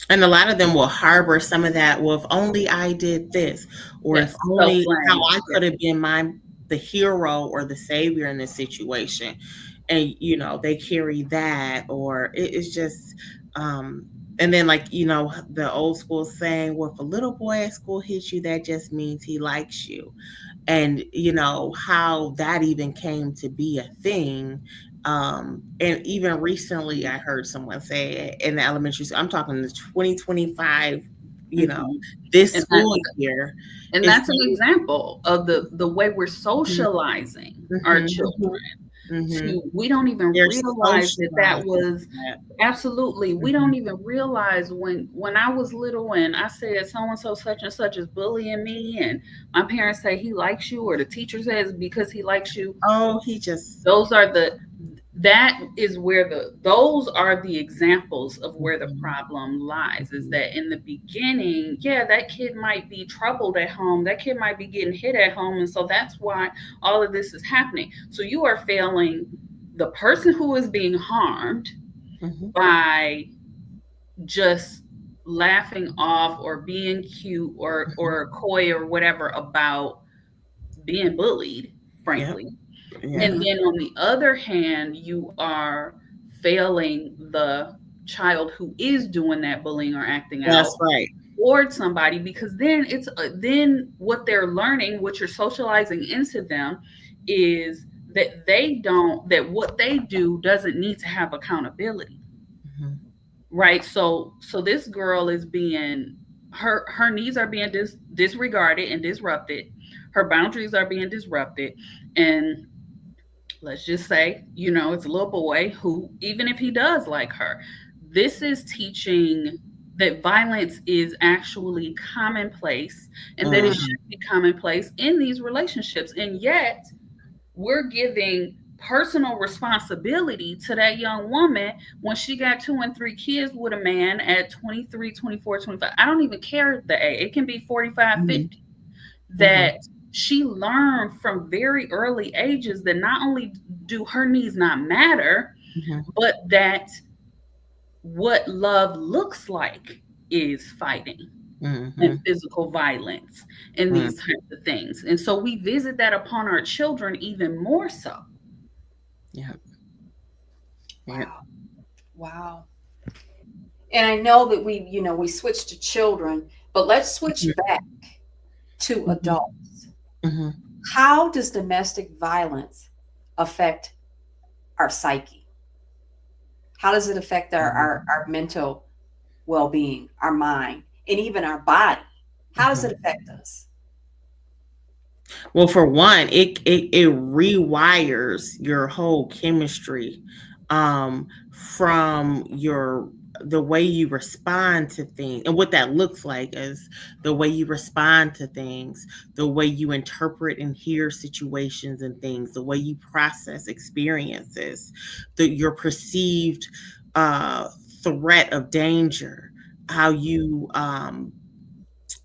And a lot of them will harbor some of that. Well, if only I did this, or if Yes, self only how blame. I could have been the hero or the savior in this situation. And they carry that, or it's just, um, and then, like, the old school saying, well, if a little boy at school hits you, that just means he likes you. And how that even came to be a thing. And even recently I heard someone say it in the elementary school. I'm talking the 2025, you know Mhm. this And school that's year and is that's an example of the way we're mhm, socializing our mhm, children mhm. to. We don't even They're realize that socializing was that. absolutely. We Mhm. don't even realize when I was little and I said so and so such and such is bullying me, and my parents say he likes you, or the teacher says because he likes you. Oh, he just Those are the that is where those are the examples of where the Mhm. problem lies, is Mhm. that in the beginning, yeah, that kid might be troubled at home, that kid might be getting hit at home, and so that's why all of this is happening. So you are failing the person who is being harmed Mhm. by just laughing off or being cute Mhm. or coy or whatever about being bullied, Yep. frankly. Yeah. And Mm-hmm. then on the other hand, you are failing the child who is doing that bullying or acting That's out right. toward somebody, because then it's then what they're learning, what you're socializing into them, is that they don't that what they do doesn't need to have accountability, Mhm. right? So this girl is being, her needs are being disregarded and disrupted, her boundaries are being disrupted, and let's just say, it's a little boy who, even if he does like her, this is teaching that violence is actually commonplace and that it Mhm. Mm-hmm. should be commonplace in these relationships. And yet, we're giving personal responsibility to that young woman when she got 2 and 3 kids with a man at 23, 24, 25. I don't even care the age, it can be 45, Mhm. 50, Mhm. that she learned from very early ages that not only do her needs not matter, Mhm. but that what love looks like is fighting and Mhm. physical violence and Mhm. these types of things. And so we visit that upon our children even more so. Yep. Yep. Wow. Wow. And I know that we switched to children, but let's switch back to Mhm. adults. Mhm. How does domestic violence affect our psyche? How does it affect Mhm. our mental well being, our mind, and even our body? How does it Mhm. affect us? Well, for one, it rewires your whole chemistry, from your the way you respond to things, and what that looks like is the way you respond to things, the way you interpret and hear situations and things, the way you process experiences, your perceived uh, threat of danger, how you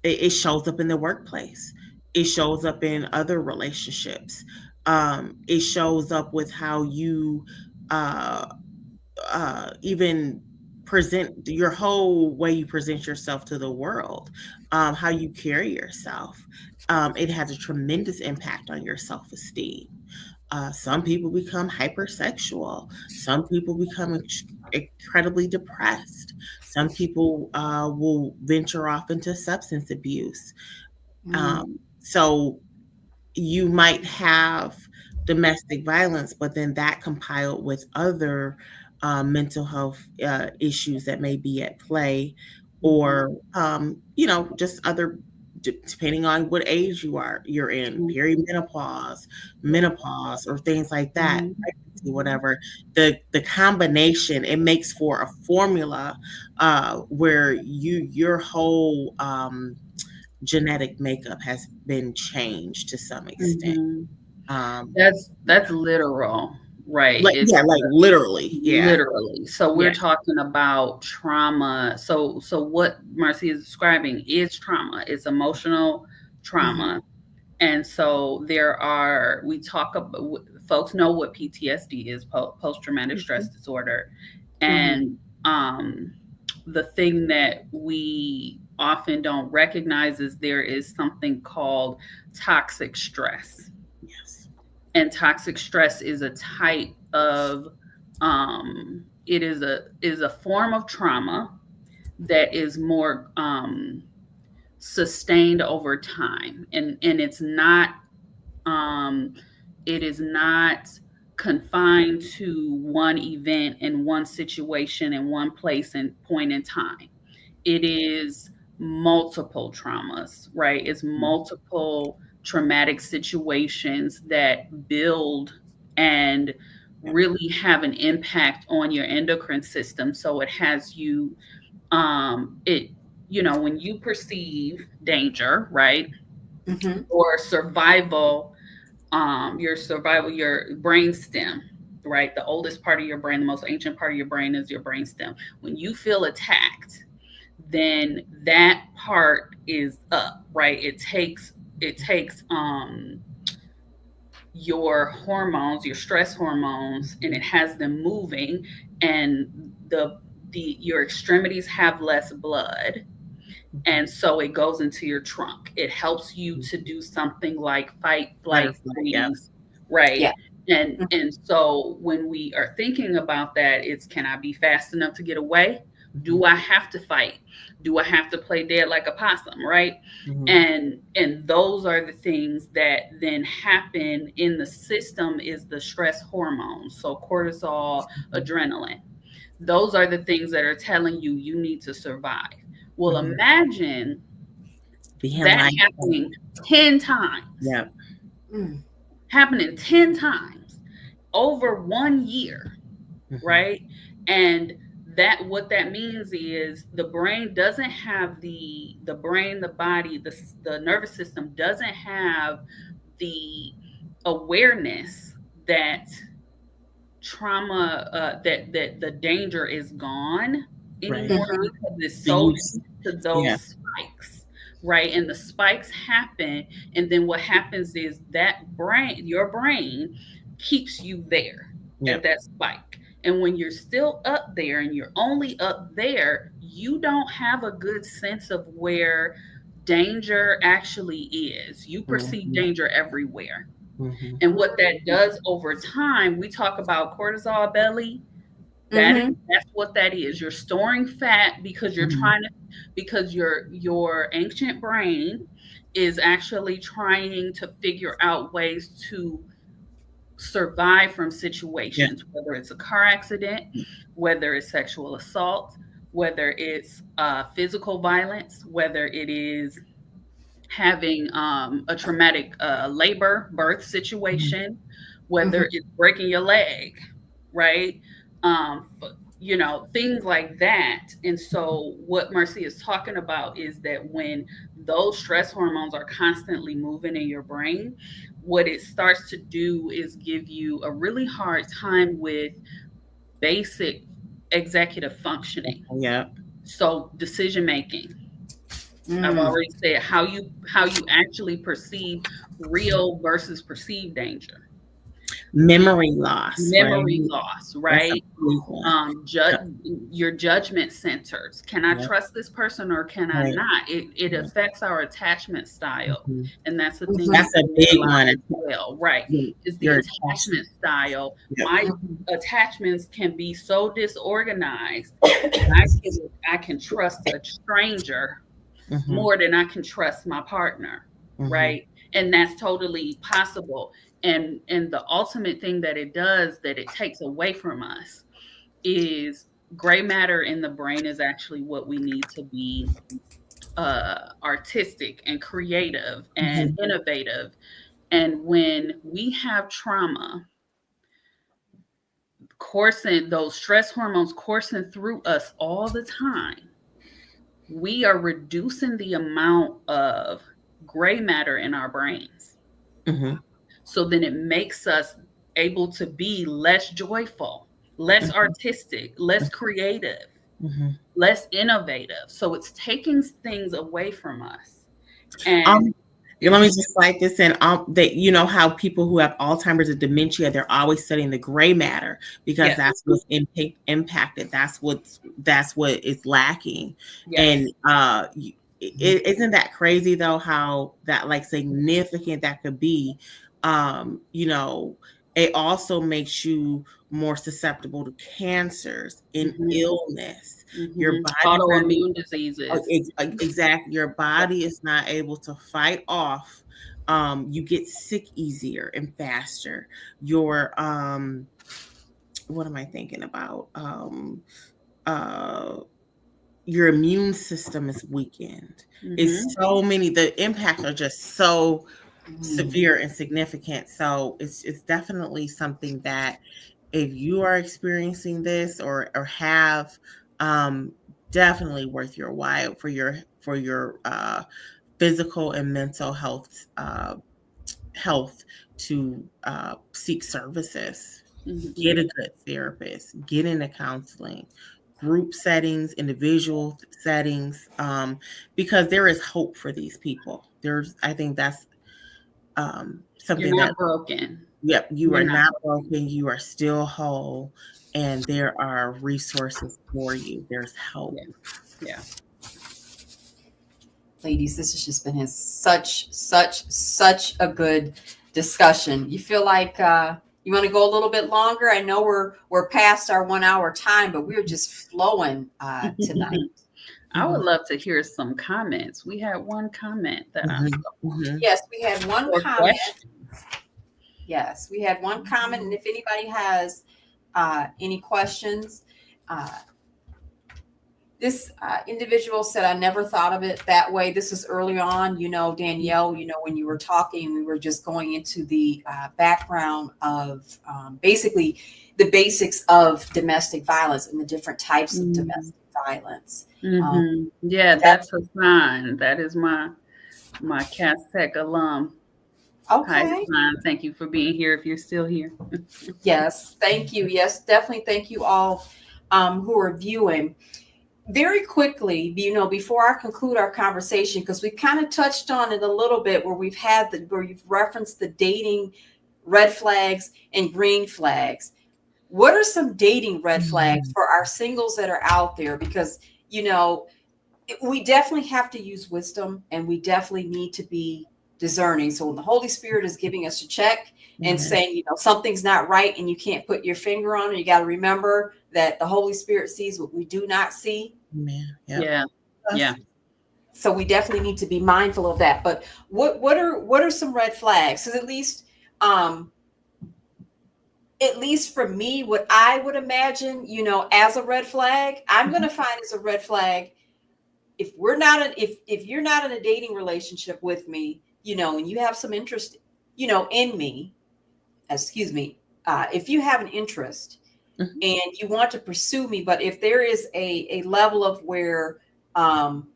it shows up in the workplace. It shows up in other relationships. It shows up with how you uh, even present your whole way you present yourself to the world, how you carry yourself. It has a tremendous impact on your self esteem. Some people become hypersexual. Some people become incredibly depressed. Some people will venture off into substance abuse. Mm, So you might have domestic violence, but then that compiled with other mental health issues that may be at play, mhm, or just other, depending on what age you're in, Mhm. perimenopause, Yeah. menopause, or things like that, Mhm. pregnancy, Mhm. whatever. The combination, it makes for a formula where your whole genetic makeup has been changed to some extent. Mhm. Um, That's yeah, literal, right? like It's yeah, like literally, yeah, literally. So we're yeah. talking about trauma. So what Marcy is describing is trauma. It's emotional mhm, trauma. And so we talk about, folks know what PTSD is, post traumatic stress disorder. mhm, And um the thing that we often don't recognize is there is something called toxic stress. Yes. And toxic stress is a type of it is a form of trauma that is more sustained over time, and um it is not confined to one event and one situation and one place and point in time. It is multiple traumas, right? It's multiple traumatic situations that build and Yep. really have an impact on your endocrine system. So it has you, it, when you perceive danger, right? mhm, Or survival, your brain stem. right? The oldest part of your brain, the most ancient part of your brain is your brainstem. When you feel attacked, then that part is up, right? It takes your hormones, your stress hormones, and it has them moving, and the your extremities have less blood, and so it goes into your trunk. It helps you to do something like fight, Fight flight, or flight, yeah. freeze, right? Yeah. And so when we are thinking about that, it's, can I be fast enough to get away? Do I have to fight? Do I have to play dead like a possum, right? And those are the things that then happen in the system, is the stress hormones. So cortisol, adrenaline. Those are the things that are telling you you need to survive. Well, imagine Being that like, happening 10 times. yeah. Mm. Happening 10 times over 1 year, right? And that, what that means is the brain doesn't have the brain, the body, the nervous system doesn't have the awareness that trauma, that the danger is gone Right. anymore, because it's The so use. used to Yeah. those spikes, right? And the spikes happen, and then what happens is that your brain keeps you there Yep. at that spike. And when you're still up there and you're only up there, you don't have a good sense of where danger actually is. You perceive danger everywhere. And what that does over time, we talk about cortisol belly. Mm-hmm. That's what that is. You're storing fat because you're trying to, because your ancient brain is actually trying to figure out ways to survive from Yeah. situations, whether it's a car accident, whether it's sexual assault, whether it's physical violence, whether it is having a traumatic labor, birth situation, whether it's breaking your leg, right? Um, things like that. And so, what Marcia is talking about is that when those stress hormones are constantly moving in your brain, what it starts to do is give you a really hard time with basic executive functioning. Yeah. So, decision making. I've Mm. already said how you actually perceive real versus perceived danger. Memory loss, right? Memory loss, That's a right? big one. Yep. Your judgment centers. Can I Yep. trust this person or can I Right. not? It affects our attachment style, and that's the thing That's a you big realize one. as well, right? Is the Your attachment style. Yep. My attachments can be so disorganized that I can trust a stranger more than I can trust my partner, right? And that's totally possible. And the ultimate thing that it does, that it takes away from us, is gray matter in the brain is actually what we need to be artistic and creative and innovative. And when we have trauma coursing, those stress hormones coursing through us all the time, we are reducing the amount of gray matter in our brains. So then it makes us able to be less joyful, less artistic, less creative, less innovative. So it's taking things away from us. And let me just slide this in. That, you know how people who have Alzheimer's or dementia, they're always studying the gray matter because Yes. that's what's impacted. That's what is lacking. Yes. And isn't that crazy though? How that like significant that could be. It also makes you more susceptible to cancers and illness. Your body, autoimmune diseases. exactly. Your body is not able to fight off. You get sick easier and faster. Your what am I thinking about? Your immune system is weakened. It's so many. The impacts are just so severe and significant. So it's definitely something that if you are experiencing this or have, definitely worth your while for your physical and mental health to seek services. Mhm. Get a good therapist, get into counseling, group settings, individual settings, because there is hope for these people. I think that's You're something that, not broken. yep, you You're are not not broken. broken, you are still whole, and there are resources for you. There's hope. Yeah. Yeah. Ladies, this has just been such a good discussion. You feel like you want to go a little bit longer? I know we're past our 1 hour time, but we're just flowing tonight. I would love to hear some comments. We had one comment that I Mhm, saw, mhm. Yes, we had one or comment. question. Yes, we had one comment, and if anybody has any questions, uh, this individual said, I never thought of it that way. This is early on, Danielle, when you were talking, we were just going into the background of basically the basics of domestic violence and the different types of Mm-hmm. domestic violence. Um, Mm-hmm. Yeah, that that's a sign. That is my Cass Tech alum. Hi, okay. sign. Thank you for being here. If you're still here. Yes, thank you. Yes, definitely thank you all who are viewing. Very quickly, before I conclude our conversation, because we kind of touched on it a little bit, where you've referenced the dating red flags and green flags. What are some dating red flags Mhm. for our singles that are out there? Because we definitely have to use wisdom, and we definitely need to be discerning. So when the Holy Spirit is giving us a check and Amen. saying, something's not right and you can't put your finger on it, you got to remember that the Holy Spirit sees what we do not see. Amen. Yep. Yeah. Yeah. So we definitely need to be mindful of that. But what are some red flags? Because um at least for me, what I would imagine, as a red flag, I'm going Mhm. to find as a red flag, if you're not in a dating relationship with me, and you have some interest, in me, excuse me, if you have an interest Mhm. and you want to pursue me, but if there is a level of where um,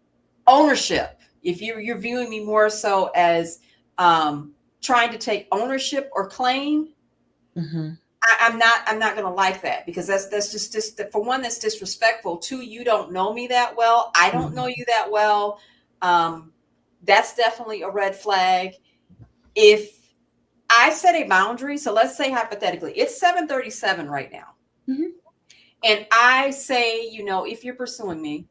ownership, if you're viewing me more so as trying to take ownership or claim, Mhm. I'm not going to like that, because that's just for one, that's disrespectful. Two, you don't know me that well. I don't know Mhm. you that well. Um, that's definitely a red flag. If I set a boundary, so let's say hypothetically, it's 7:37 right now, Mhm. and I say, if you're pursuing me,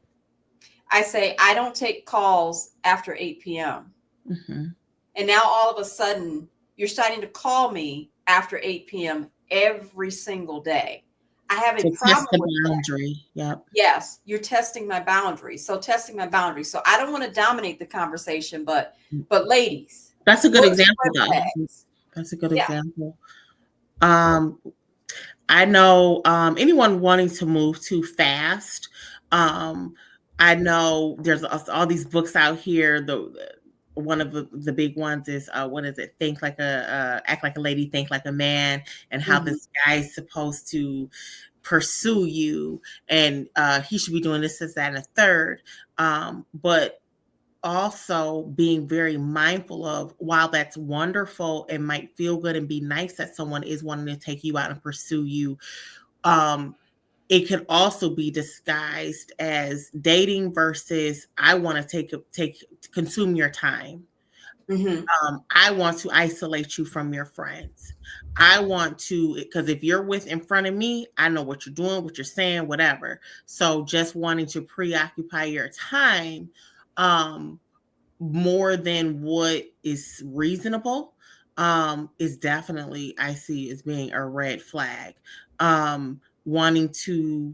I say I don't take calls after 8 p.m. Mhm. And now all of a sudden, you're starting to call me after 8 p.m. every single day. I have a To test problem the with that. boundary. Yep. Yes, you're testing my boundaries. So testing my boundaries. So I don't want to dominate the conversation, but ladies, That's a good what are some example, red though. flags? That's a good Yeah. example. Um, I know anyone wanting to move too fast. Um, I know there's all these books out here. One of the big ones is what is it? Think like act like a lady, think like a man, and how Mhm. this guy is supposed to pursue you, and he should be doing this, that, and a third. But also being very mindful of, while that's wonderful and might feel good and be nice that someone is wanting to take you out and pursue you, um it can also be disguised as dating versus I want to take consume your time. Mhm. I want to isolate you from your friends. I want to, because if you're with in front of me, I know what you're doing, what you're saying, whatever. So just wanting to preoccupy your time, um more than what is reasonable, is definitely, I see as being a red flag. Wanting to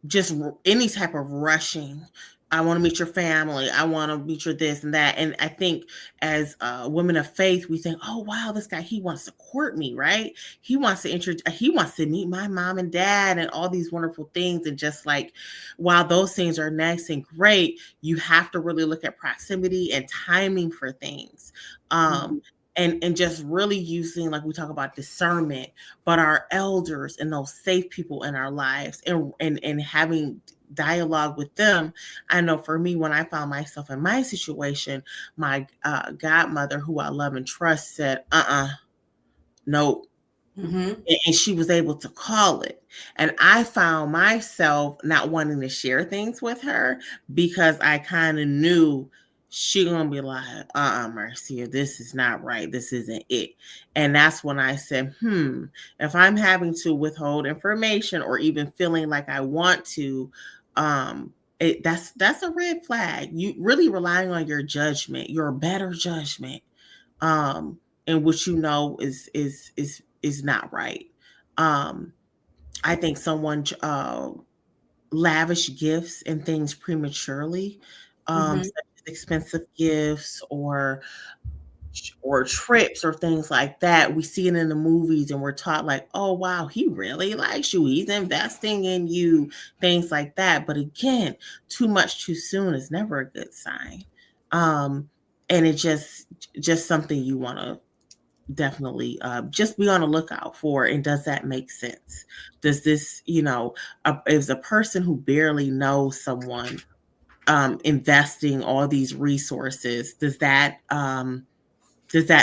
just any type of rushing. I want to meet your family. I want to meet your this and that. And I think as women of faith, we think, oh wow, this guy, he wants to court me, right? He wants to meet my mom and dad and all these wonderful things. And just like, while those things are nice and great, you have to really look at proximity and timing for things. Mhm. And just really using, like we talk about discernment, but our elders and those safe people in our lives, and having dialogue with them. I know for me, when I found myself in my situation, my godmother, who I love and trust, said, nope, Mm-hmm. and she was able to call it. And I found myself not wanting to share things with her because I kind of knew she gonna be like, Marcia, this is not right. This isn't it. And that's when I said, if I'm having to withhold information or even feeling like I want to, that's a red flag. You really relying on your judgment, your better judgment, and which is not right. Um, I think someone lavish gifts and things prematurely, Mm-hmm. such as expensive gifts or trips or things like that. We see it in the movies and we're taught like, oh wow, he really likes you. He's investing in you, things like that. But again, too much too soon is never a good sign. Um, and it just something you want to definitely just be on the lookout for. And does that make sense? Does this, is a person who barely knows someone investing all these resources, does that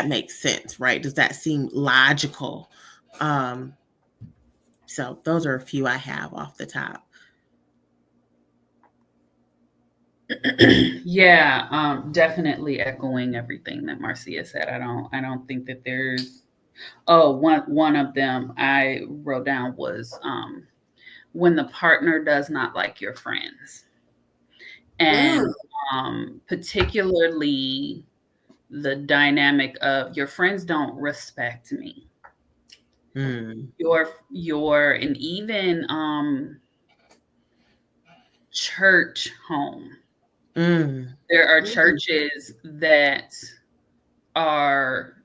make sense, right? Does that seem logical? um so those are a few I have off the top. Yeah, definitely echoing everything that Marcia said. I don't think that there's one of them I wrote down was when the partner does not like your friends. And Mm. particularly the dynamic of your friends don't respect me. Mm, Your and even church home. mm, There are Mm. churches that are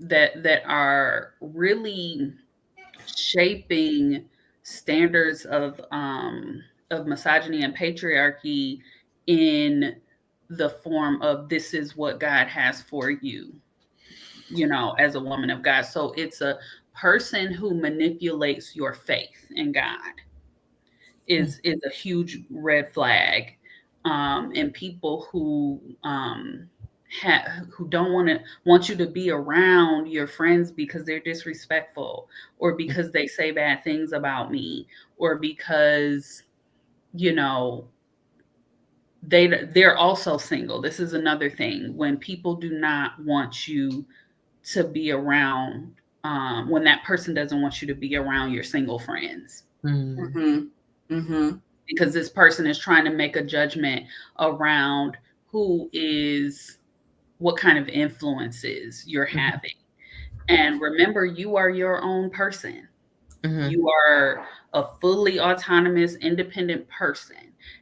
that are really shaping standards of misogyny and patriarchy in the form of this is what God has for you, as a woman of God. So it's a person who manipulates your faith in God is a huge red flag. And people who don't want you to be around your friends because they're disrespectful, or because they say bad things about me, or because you know they're also single. This is another thing when people do not want you to be around, when that person doesn't want you to be around your single friends, mm, Mm-hmm. Mm-hmm. because this person is trying to make a judgment around who is what kind of influences you're mm, having. And remember, you are your own person. mm, You are a fully autonomous, independent person.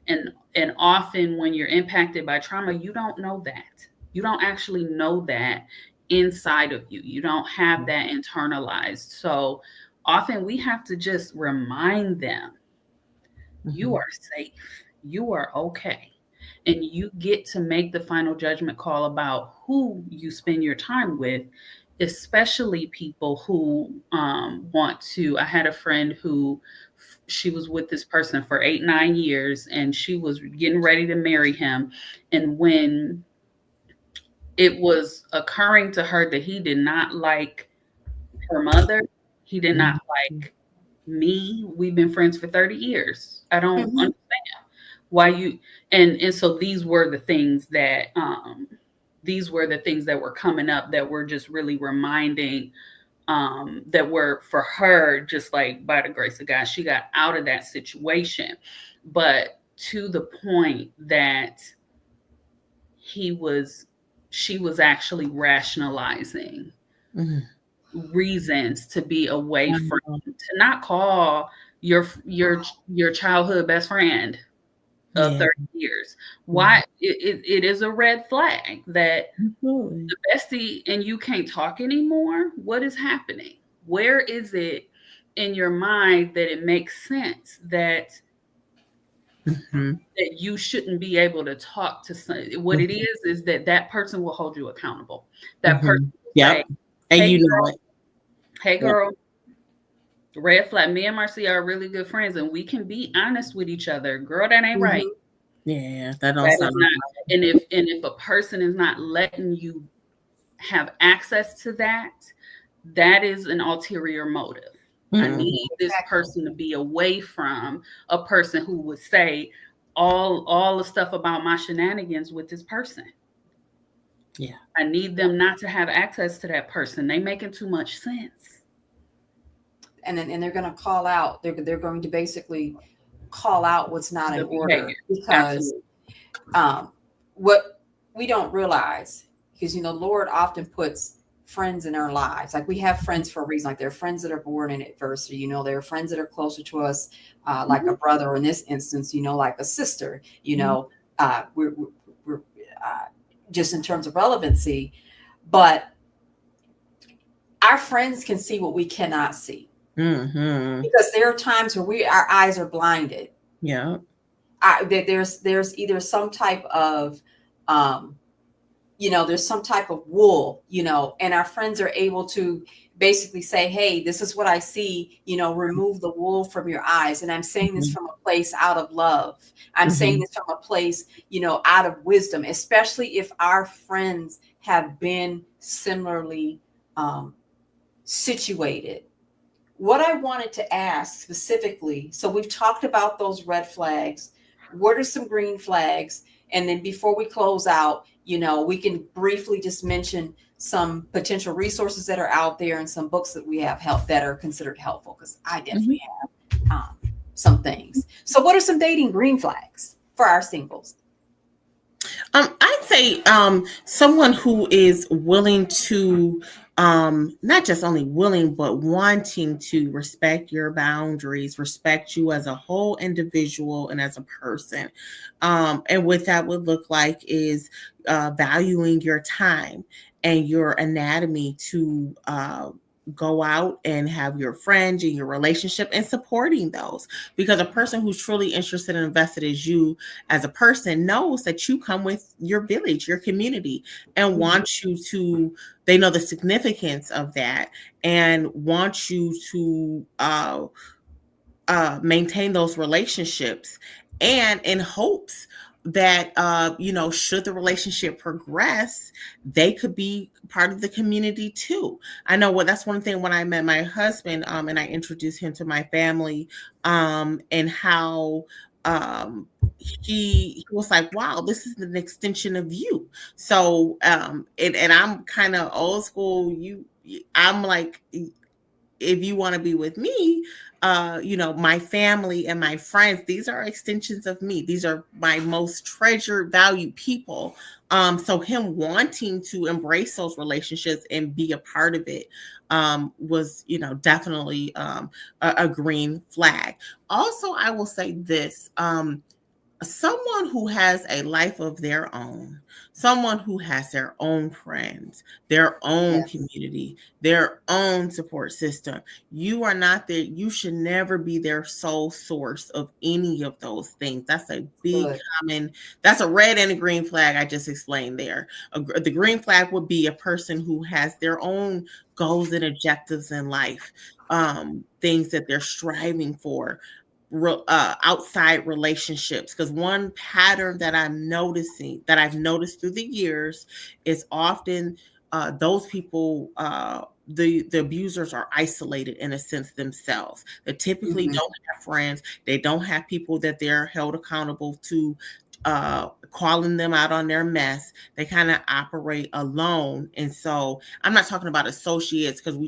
And often when you're impacted by trauma, you don't know that. You don't actually know that inside of you. You don't have that internalized. So often we have to just remind them, you mm, are safe. You are okay. And you get to make the final judgment call about who you spend your time with, especially people who want to. I had a friend who she was with this person for 8, 9 years, and she was getting ready to marry him. And when it was occurring to her that he did not like her mother, he did not mm, like me. We've been friends for 30 years. I don't Mm-hmm. understand why you. And so these were the things that were coming up, that were just really reminding, that were for her, just like by the grace of God, she got out of that situation. But to the point that he was she was actually rationalizing mm. reasons to be away from, Um, to not call your childhood best friend of yeah, 30 years. mm, Why? It is a red flag that absolutely. the bestie and you can't talk anymore. What is happening? Where is it in your mind that it makes sense Mhm, that you shouldn't be able to talk to what it mhm, is that that person will hold you accountable. That person mhm. will say, Yep, and hey you know girl, it. hey Yep. girl, red flag. Me and Marcy are really good friends, and we can be honest with each other. Girl, that ain't right. Mm-hmm. Yeah, that don't That is sound not. right. And if a person is not letting you have access to that, that is an ulterior motive. I Mhm. need this Exactly. person to be away from a person who would say all the stuff about my shenanigans with this person. Yeah. I need them not to have access to that person. They making too much sense. And they're going to call out. They're going to basically call out what's not in The order behavior. because Absolutely. what we don't realize, because Lord often puts friends in our lives. Like we have friends for a reason. Like there are friends that are born in adversity. There are friends that are closer to us, like a Mhm. brother, or in this instance, like a sister. Mhm. We're just in terms of relevancy, but our friends can see what we cannot see, Mhm. because there are times where our eyes are blinded. Yeah. There's either some type of um, there's some type of wool, and our friends are able to basically say, hey, this is what I see, remove the wool from your eyes. And I'm saying this Mhm. from a place out of love. I'm saying Mhm. this from a place, out of wisdom, especially if our friends have been similarly um, situated. What I wanted to ask specifically, so we've talked about those red flags. What are some green flags? And then before we close out, we can briefly just mention some potential resources that are out there and some books that we have help that are considered helpful, because I Mhm. definitely have some things. So what are some dating green flags for our singles? I'd say someone who is willing to not just only willing but wanting to respect your boundaries, respect you as a whole individual and as a person. And what that would look like is valuing your time and your anatomy to go out and have your friends and your relationship and supporting those, because a person who's truly interested and invested as you as a person knows that you come with your village, your community, and Mhm. want you to, they know the significance of that and want you to maintain those relationships, and in hopes that should the relationship progress, they could be part of the community too. I know what that's one thing when I met my husband, and I introduced him to my family, and how he was like, wow, this is an extension of you. So and I'm kind of old school. I'm like, if you want to be with me, my family and my friends, these are extensions of me. These are my most treasured, valued people. So him wanting to embrace those relationships and be a part of it was, definitely a green flag. Also, I will say this. Someone who has a life of their own, someone who has their own friends, their own Yes. community, their own support system. You are not there. You should never be their sole source of any of those things. That's a big Good. common, that's a red and a green flag I just explained there. The green flag would be a person who has their own goals and objectives in life, things that they're striving for, outside relationships, because one pattern that I've noticed through the years is often those people, the abusers are isolated in a sense themselves. They typically Mhm. don't have friends. They don't have people that they're held accountable to, calling them out on their mess. They kind of operate alone. And so I'm not talking about associates, because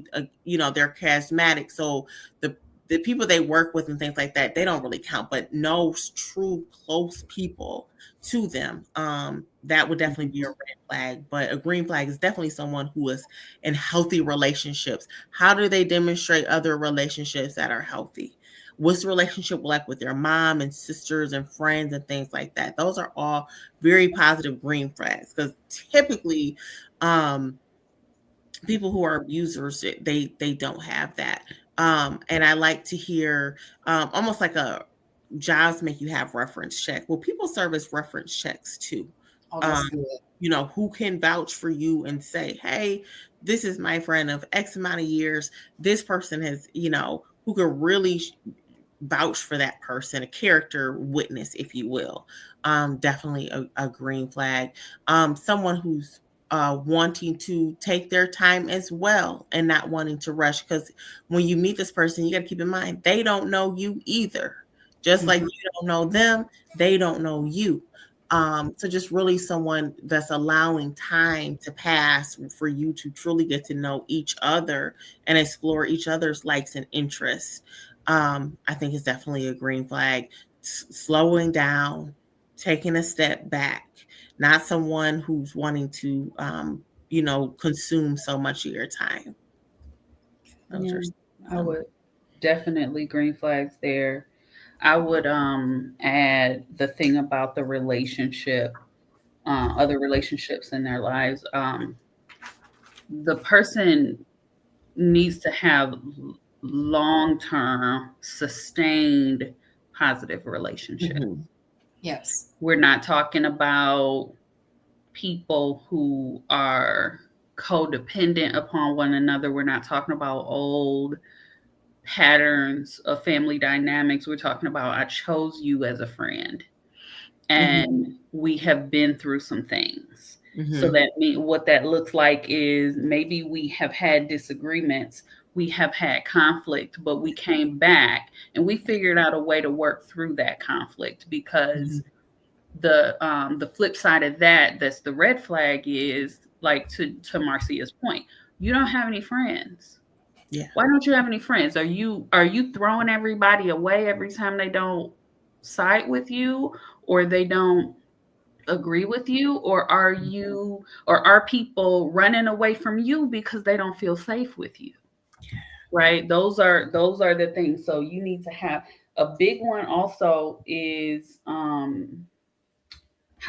they're charismatic, so the people they work with and things like that, they don't really count, but no true close people to them, that would definitely be a Mhm. red flag. But a green flag is definitely someone who is in healthy relationships. How do they demonstrate other relationships that are healthy? What's the relationship like with their mom and sisters and friends and things like that? Those are all very positive green flags, because typically, um, people who are abusers, they don't have that. And I like to hear, almost like a jobs make you have reference check. Well, people serve as reference checks too. Oh, um that's good. who can vouch for you and say, hey, this is my friend of X amount of years. This person has, who could really vouch for that person, a character witness, if you will. Definitely a green flag. Someone who's wanting to take their time as well and not wanting to rush. Because when you meet this person, you got to keep in mind, they don't know you either. Just like Mhm. you don't know them, they don't know you. So just really someone that's allowing time to pass for you to truly get to know each other and explore each other's likes and interests. I think is definitely a green flag. Slowing down, taking a step back, not someone who's wanting to, consume so much of your time. Those Yeah, are I some. would definitely green flags there. I would add the thing about the relationship, other relationships in their lives. The person needs to have long term, sustained, positive relationship. Mhm, Yes. We're not talking about people who are codependent upon one another. We're not talking about old patterns of family dynamics. We're talking about I chose you as a friend mhm, and we have been through some things. So mhm. that what that looks like is maybe we have had disagreements, we have had conflict, but we came back and we figured out a way to work through that conflict because Mhm. the flip side of that, that's the red flag, is like to Marcia's point, you don't have any friends. Yeah. Why don't you have any friends? Are you throwing everybody away every time they don't side with you or they don't agree with you, or are people running away from you because they don't feel safe with you? Right? Those are the things. So you need to have a big one also is how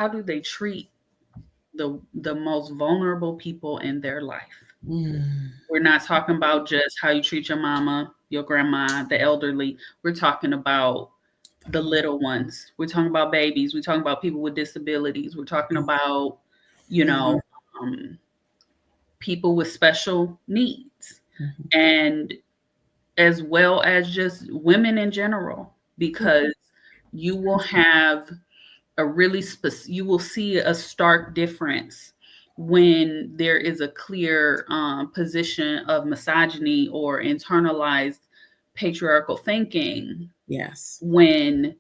do they treat the most vulnerable people in their life? Mm. We're not talking about just how you treat your mama, your grandma, the elderly. We're talking about the little ones. We're talking about babies. We're talking about people with disabilities. We're talking about, you Mhm, know, um, people with special needs, mhm, and as well as just women in general, because you will have you will see a stark difference when there is a clear position of misogyny or internalized patriarchal thinking, yes. when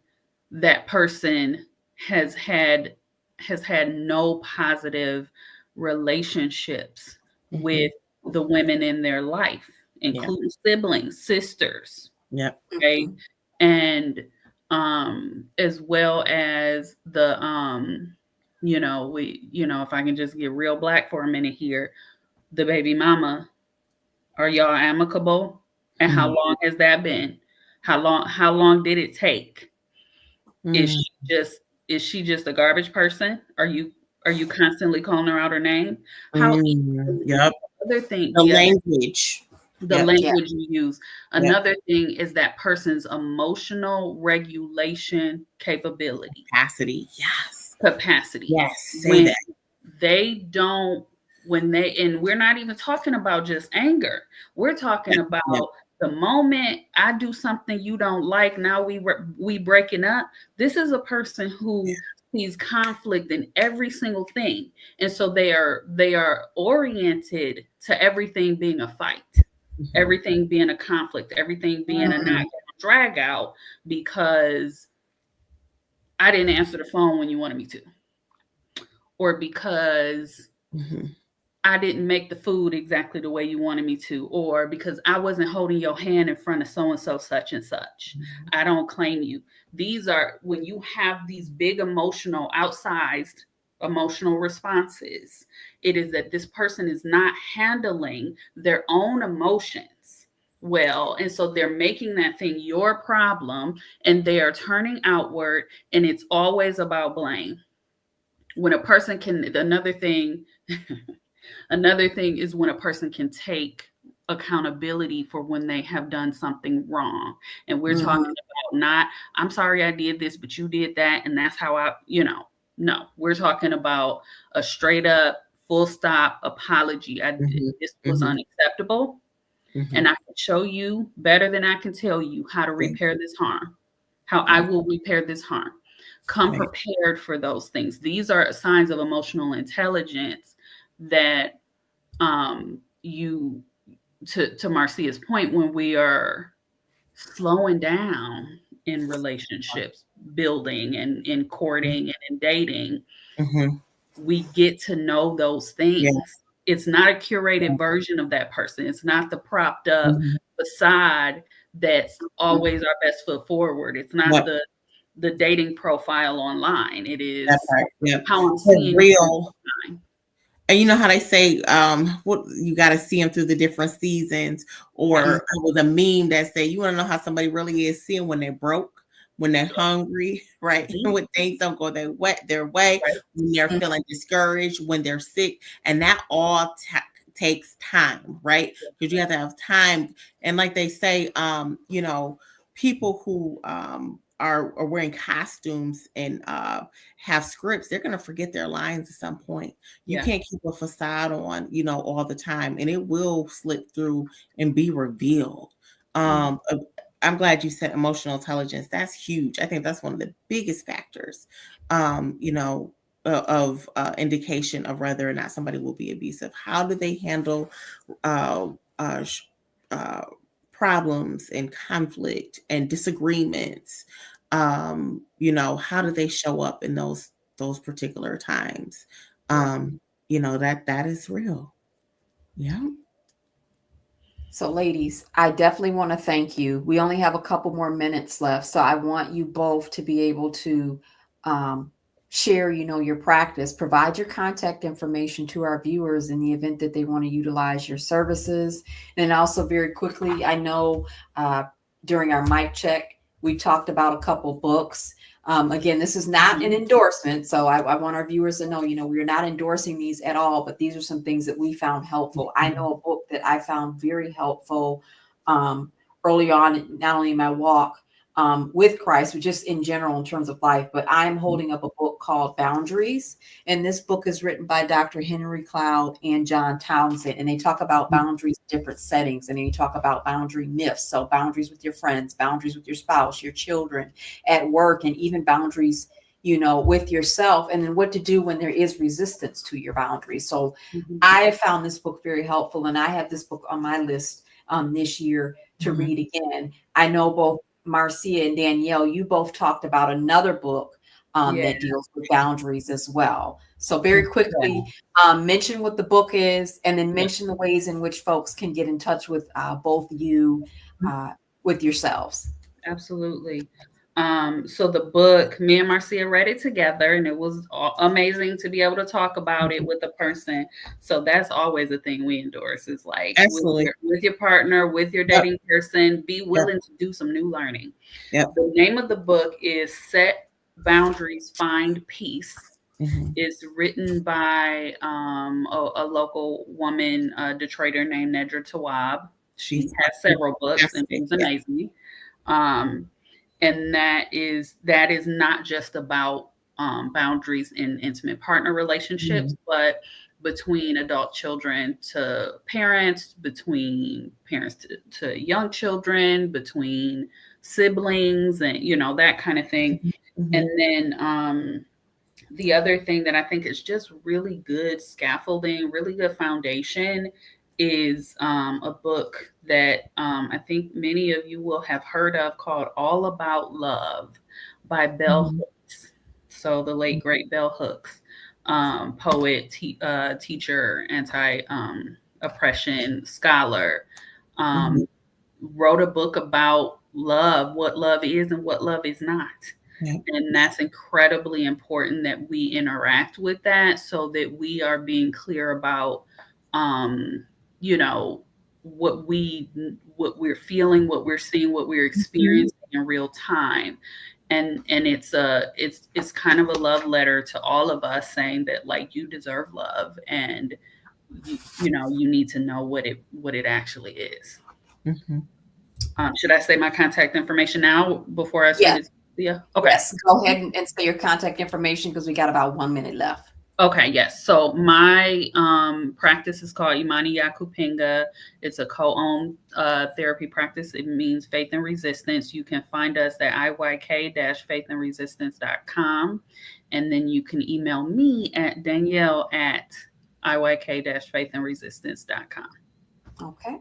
that person has had has had no positive relationships Mhm. with the women in their life, Yeah. including siblings, sisters, Yep. okay? Mhm. And as well as the if I can just get real black for a minute here, the baby mama, are y'all amicable? And how Mhm. long has that been? How long did it take? Is Mm. she just is she just a garbage person? Are you constantly calling her out her name? How Mm. Yep. other thing, The language. the Yep. Yeah. language you use. Yep. Another thing is that person's emotional regulation capability, Capacity. Yes. capacity. Yes. Say When that. they don't, and we're not even talking about just anger. We're talking Yeah. about the moment I do something you don't like, now we breaking up. This is a person who sees conflict in every single thing. And so they are oriented to everything being a fight, Mhm. everything being a conflict, everything being a Mhm. drag out because I didn't answer the phone when you wanted me to, or because Mhm. I didn't make the food exactly the way you wanted me to, or because I wasn't holding your hand in front of so and so, such and such. I don't claim you. These are when you have these big emotional, outsized emotional responses, it is that this person is not handling their own emotions well. And so they're making that thing your problem and they are turning outward, and it's always about blame. When a person can, another thing is when a person can take accountability for when they have done something wrong. And we're talking Mhm. about not, I'm sorry I did this, but you did that. And that's how no, we're talking about a straight up, full stop apology. Mhm. This was Mhm. unacceptable. And Mhm. I can show you better than I can tell you how to Yeah. repair this harm, how I Yeah. will repair this harm. Come Right. prepared for those things. These are signs of emotional intelligence that you to Marcia's point, when we are slowing down in relationships, building and in courting and in dating, Mm-hmm. we get to know those Yeah. things. It's not a Yeah. curated version of that person. It's not the propped up Mm-hmm. facade that's always our best foot forward. It's not Yep. the dating profile online. It That is part. Yep. how I'm The seeing you in real. time. And you know how they say, what you got to see them through the different seasons, Yes. or with a meme that say, you want to know how somebody really is, seeing when they're broke, when they're hungry, right? Mhm. When things don't go their way, Right. when they're feeling discouraged, when they're sick, and that all takes time, right? Because you have to have time, and like they say, people who are wearing costumes and have scripts, they're going to forget their lines at some point. You Yeah. can't keep a facade on, all the time, and it will slip through and be revealed. Mhm. I'm glad you said emotional intelligence. That's huge. I think that's one of the biggest factors, of indication of whether or not somebody will be abusive. How do they handle uh, uh, sh- uh, problems and conflict and disagreements? How do they show up in those particular times? Yeah. That is real. Yeah. So, ladies, I definitely want to thank you. We only have a couple more minutes left, so I want you both to be able to um, share, your practice, provide your contact information to our viewers in the event that they want to utilize your services. And also, very quickly, I know uh, during our mic check, we talked about a couple books. Again, this is not an Mhm. endorsement, so I want our viewers to know, we're not endorsing these at all, but these are some things that we found helpful. I know a book that I found very helpful um, early on, not only in my walk with Christ, but just in general in terms of life. But I am holding up a book called Boundaries, and this book is written by Dr. Henry Cloud and John Townsend, and they talk about boundaries in different settings, and then you talk about boundary myths. So boundaries with your friends, boundaries with your spouse, your children, at work, and even boundaries with yourself, and then what to do when there is resistance to your boundaries. So Mhm. I have found this book very helpful, and I have this book on my list this year to Mhm. read again. I know both Marcia and Danielle, you both talked about another book Yeah. that deals with boundaries as well. So very Yeah. quickly, mention what the book is, and then Yeah. mention the ways in which folks can get in touch with both you uh, with yourselves. Absolutely. So the book, me and Marcia read it together, and it was amazing to be able to talk about it with a person. So that's always a thing we endorse, is like Absolutely. with your partner, with your Yep. dating person, be Yep. willing to do some new learning. Yep. The name of the book is Set Boundaries, Find Peace. Mhm. It's written by a local woman, Detroiter named Nedra Tawwab. She She's has several books, and fantastic. she's Yeah. amazing. Um, and that is not just about boundaries in intimate partner relationships, Mhm. but between adult children to parents, between parents to young children, between siblings, and that kind of thing. And Mhm. then the other thing that I think is just really good scaffolding, really good foundation, is a book that I think many of you will have heard of, called All About Love by Bell Mhm. Hooks. So the late great Bell Hooks, poet, teacher, anti oppression scholar, Mhm. um, wrote a book about love, what love is and what love is not. Yeah. And that's incredibly important, that we interact with that, so that we are being clear about, um, you know, what we're feeling, what we're seeing, what we're Mhm. experiencing in real time. And it's kind of a love letter to all of us, saying that, like, you deserve love, and you need to know what it actually is. Mhm. Should I say my contact information now before I send Yes. it to you? Okay. Yes, go ahead and say your contact information because we got about 1 minute left. Okay, yes. So my practice is called Imani Yakupinga. It's a co-owned therapy practice. It means faith and resistance. You can find us at iyk-faithandresistance.com. And then you can email me at Danielle at iyk-faithandresistance.com. Okay.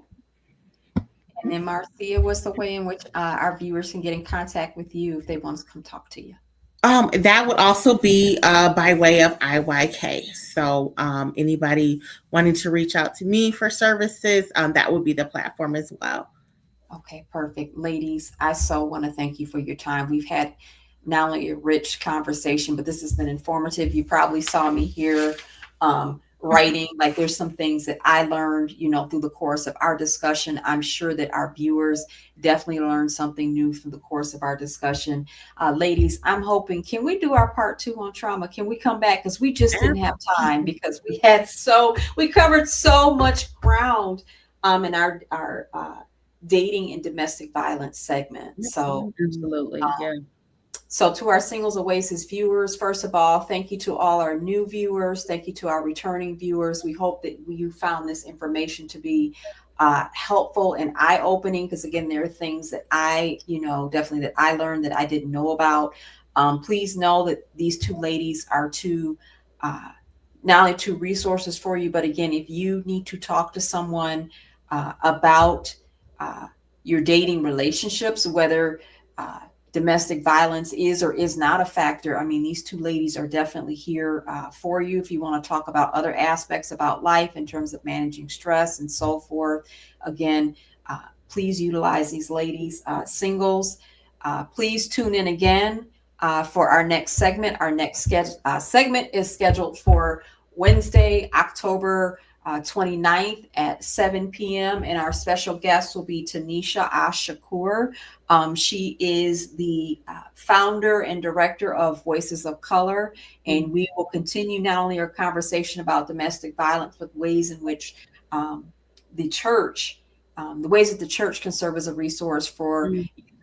And then Marcia, what's the way in which our viewers can get in contact with you if they want to come talk to you? That would also be by way of IYK. So anybody wanting to reach out to me for services, that would be the platform as well. Okay, perfect. Ladies, I so want to thank you for your time. We've had not only a rich conversation, but this has been informative. You probably saw me here writing. Like there's some things that I learned, through the course of our discussion. I'm sure that our viewers definitely learned something new through the course of our discussion. Ladies, I'm hoping, can we do our part 2 on trauma? Can we come back? Because we just didn't have time because we covered so much ground in our dating and domestic violence segment. So, Absolutely. Yeah. so to our Singles Oasis viewers, first of all, thank you to all our new viewers. Thank you to our returning viewers. We hope that you found this information to be helpful and eye-opening, because again, there are things that definitely that I learned that I didn't know about. Please know that these two ladies are not only two resources for you, but again, if you need to talk to someone about uh, your dating relationships, whether domestic violence is or is not a factor. I mean, these two ladies are definitely here for you if you want to talk about other aspects about life in terms of managing stress and so forth. Again, please utilize these ladies. Singles, please tune in again for our next segment. Our next segment is scheduled for Wednesday, October 29th at 7 p.m. And our special guest will be Tanisha Ashakur. She is the founder and director of Voices of Color. And we will continue not only our conversation about domestic violence, but ways in which the church, the ways that the church can serve as a resource for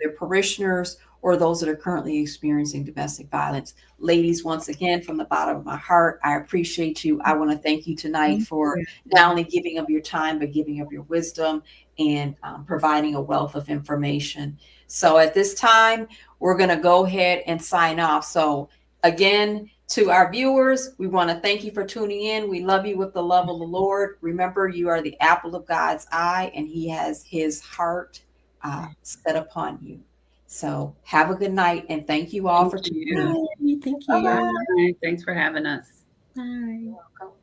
their parishioners or those that are currently experiencing domestic violence. Ladies, once again, from the bottom of my heart, I appreciate you. I want to thank you tonight for not only giving of your time, but giving of your wisdom and providing a wealth of information. So at this time, we're going to go ahead and sign off. So again, to our viewers, we want to thank you for tuning in. We love you with the love of the Lord. Remember, you are the apple of God's eye, and he has his heart set upon you. So have a good night, and thank you all for tuning in. Thank Bye. you. Thanks for having us. Bye. You're welcome.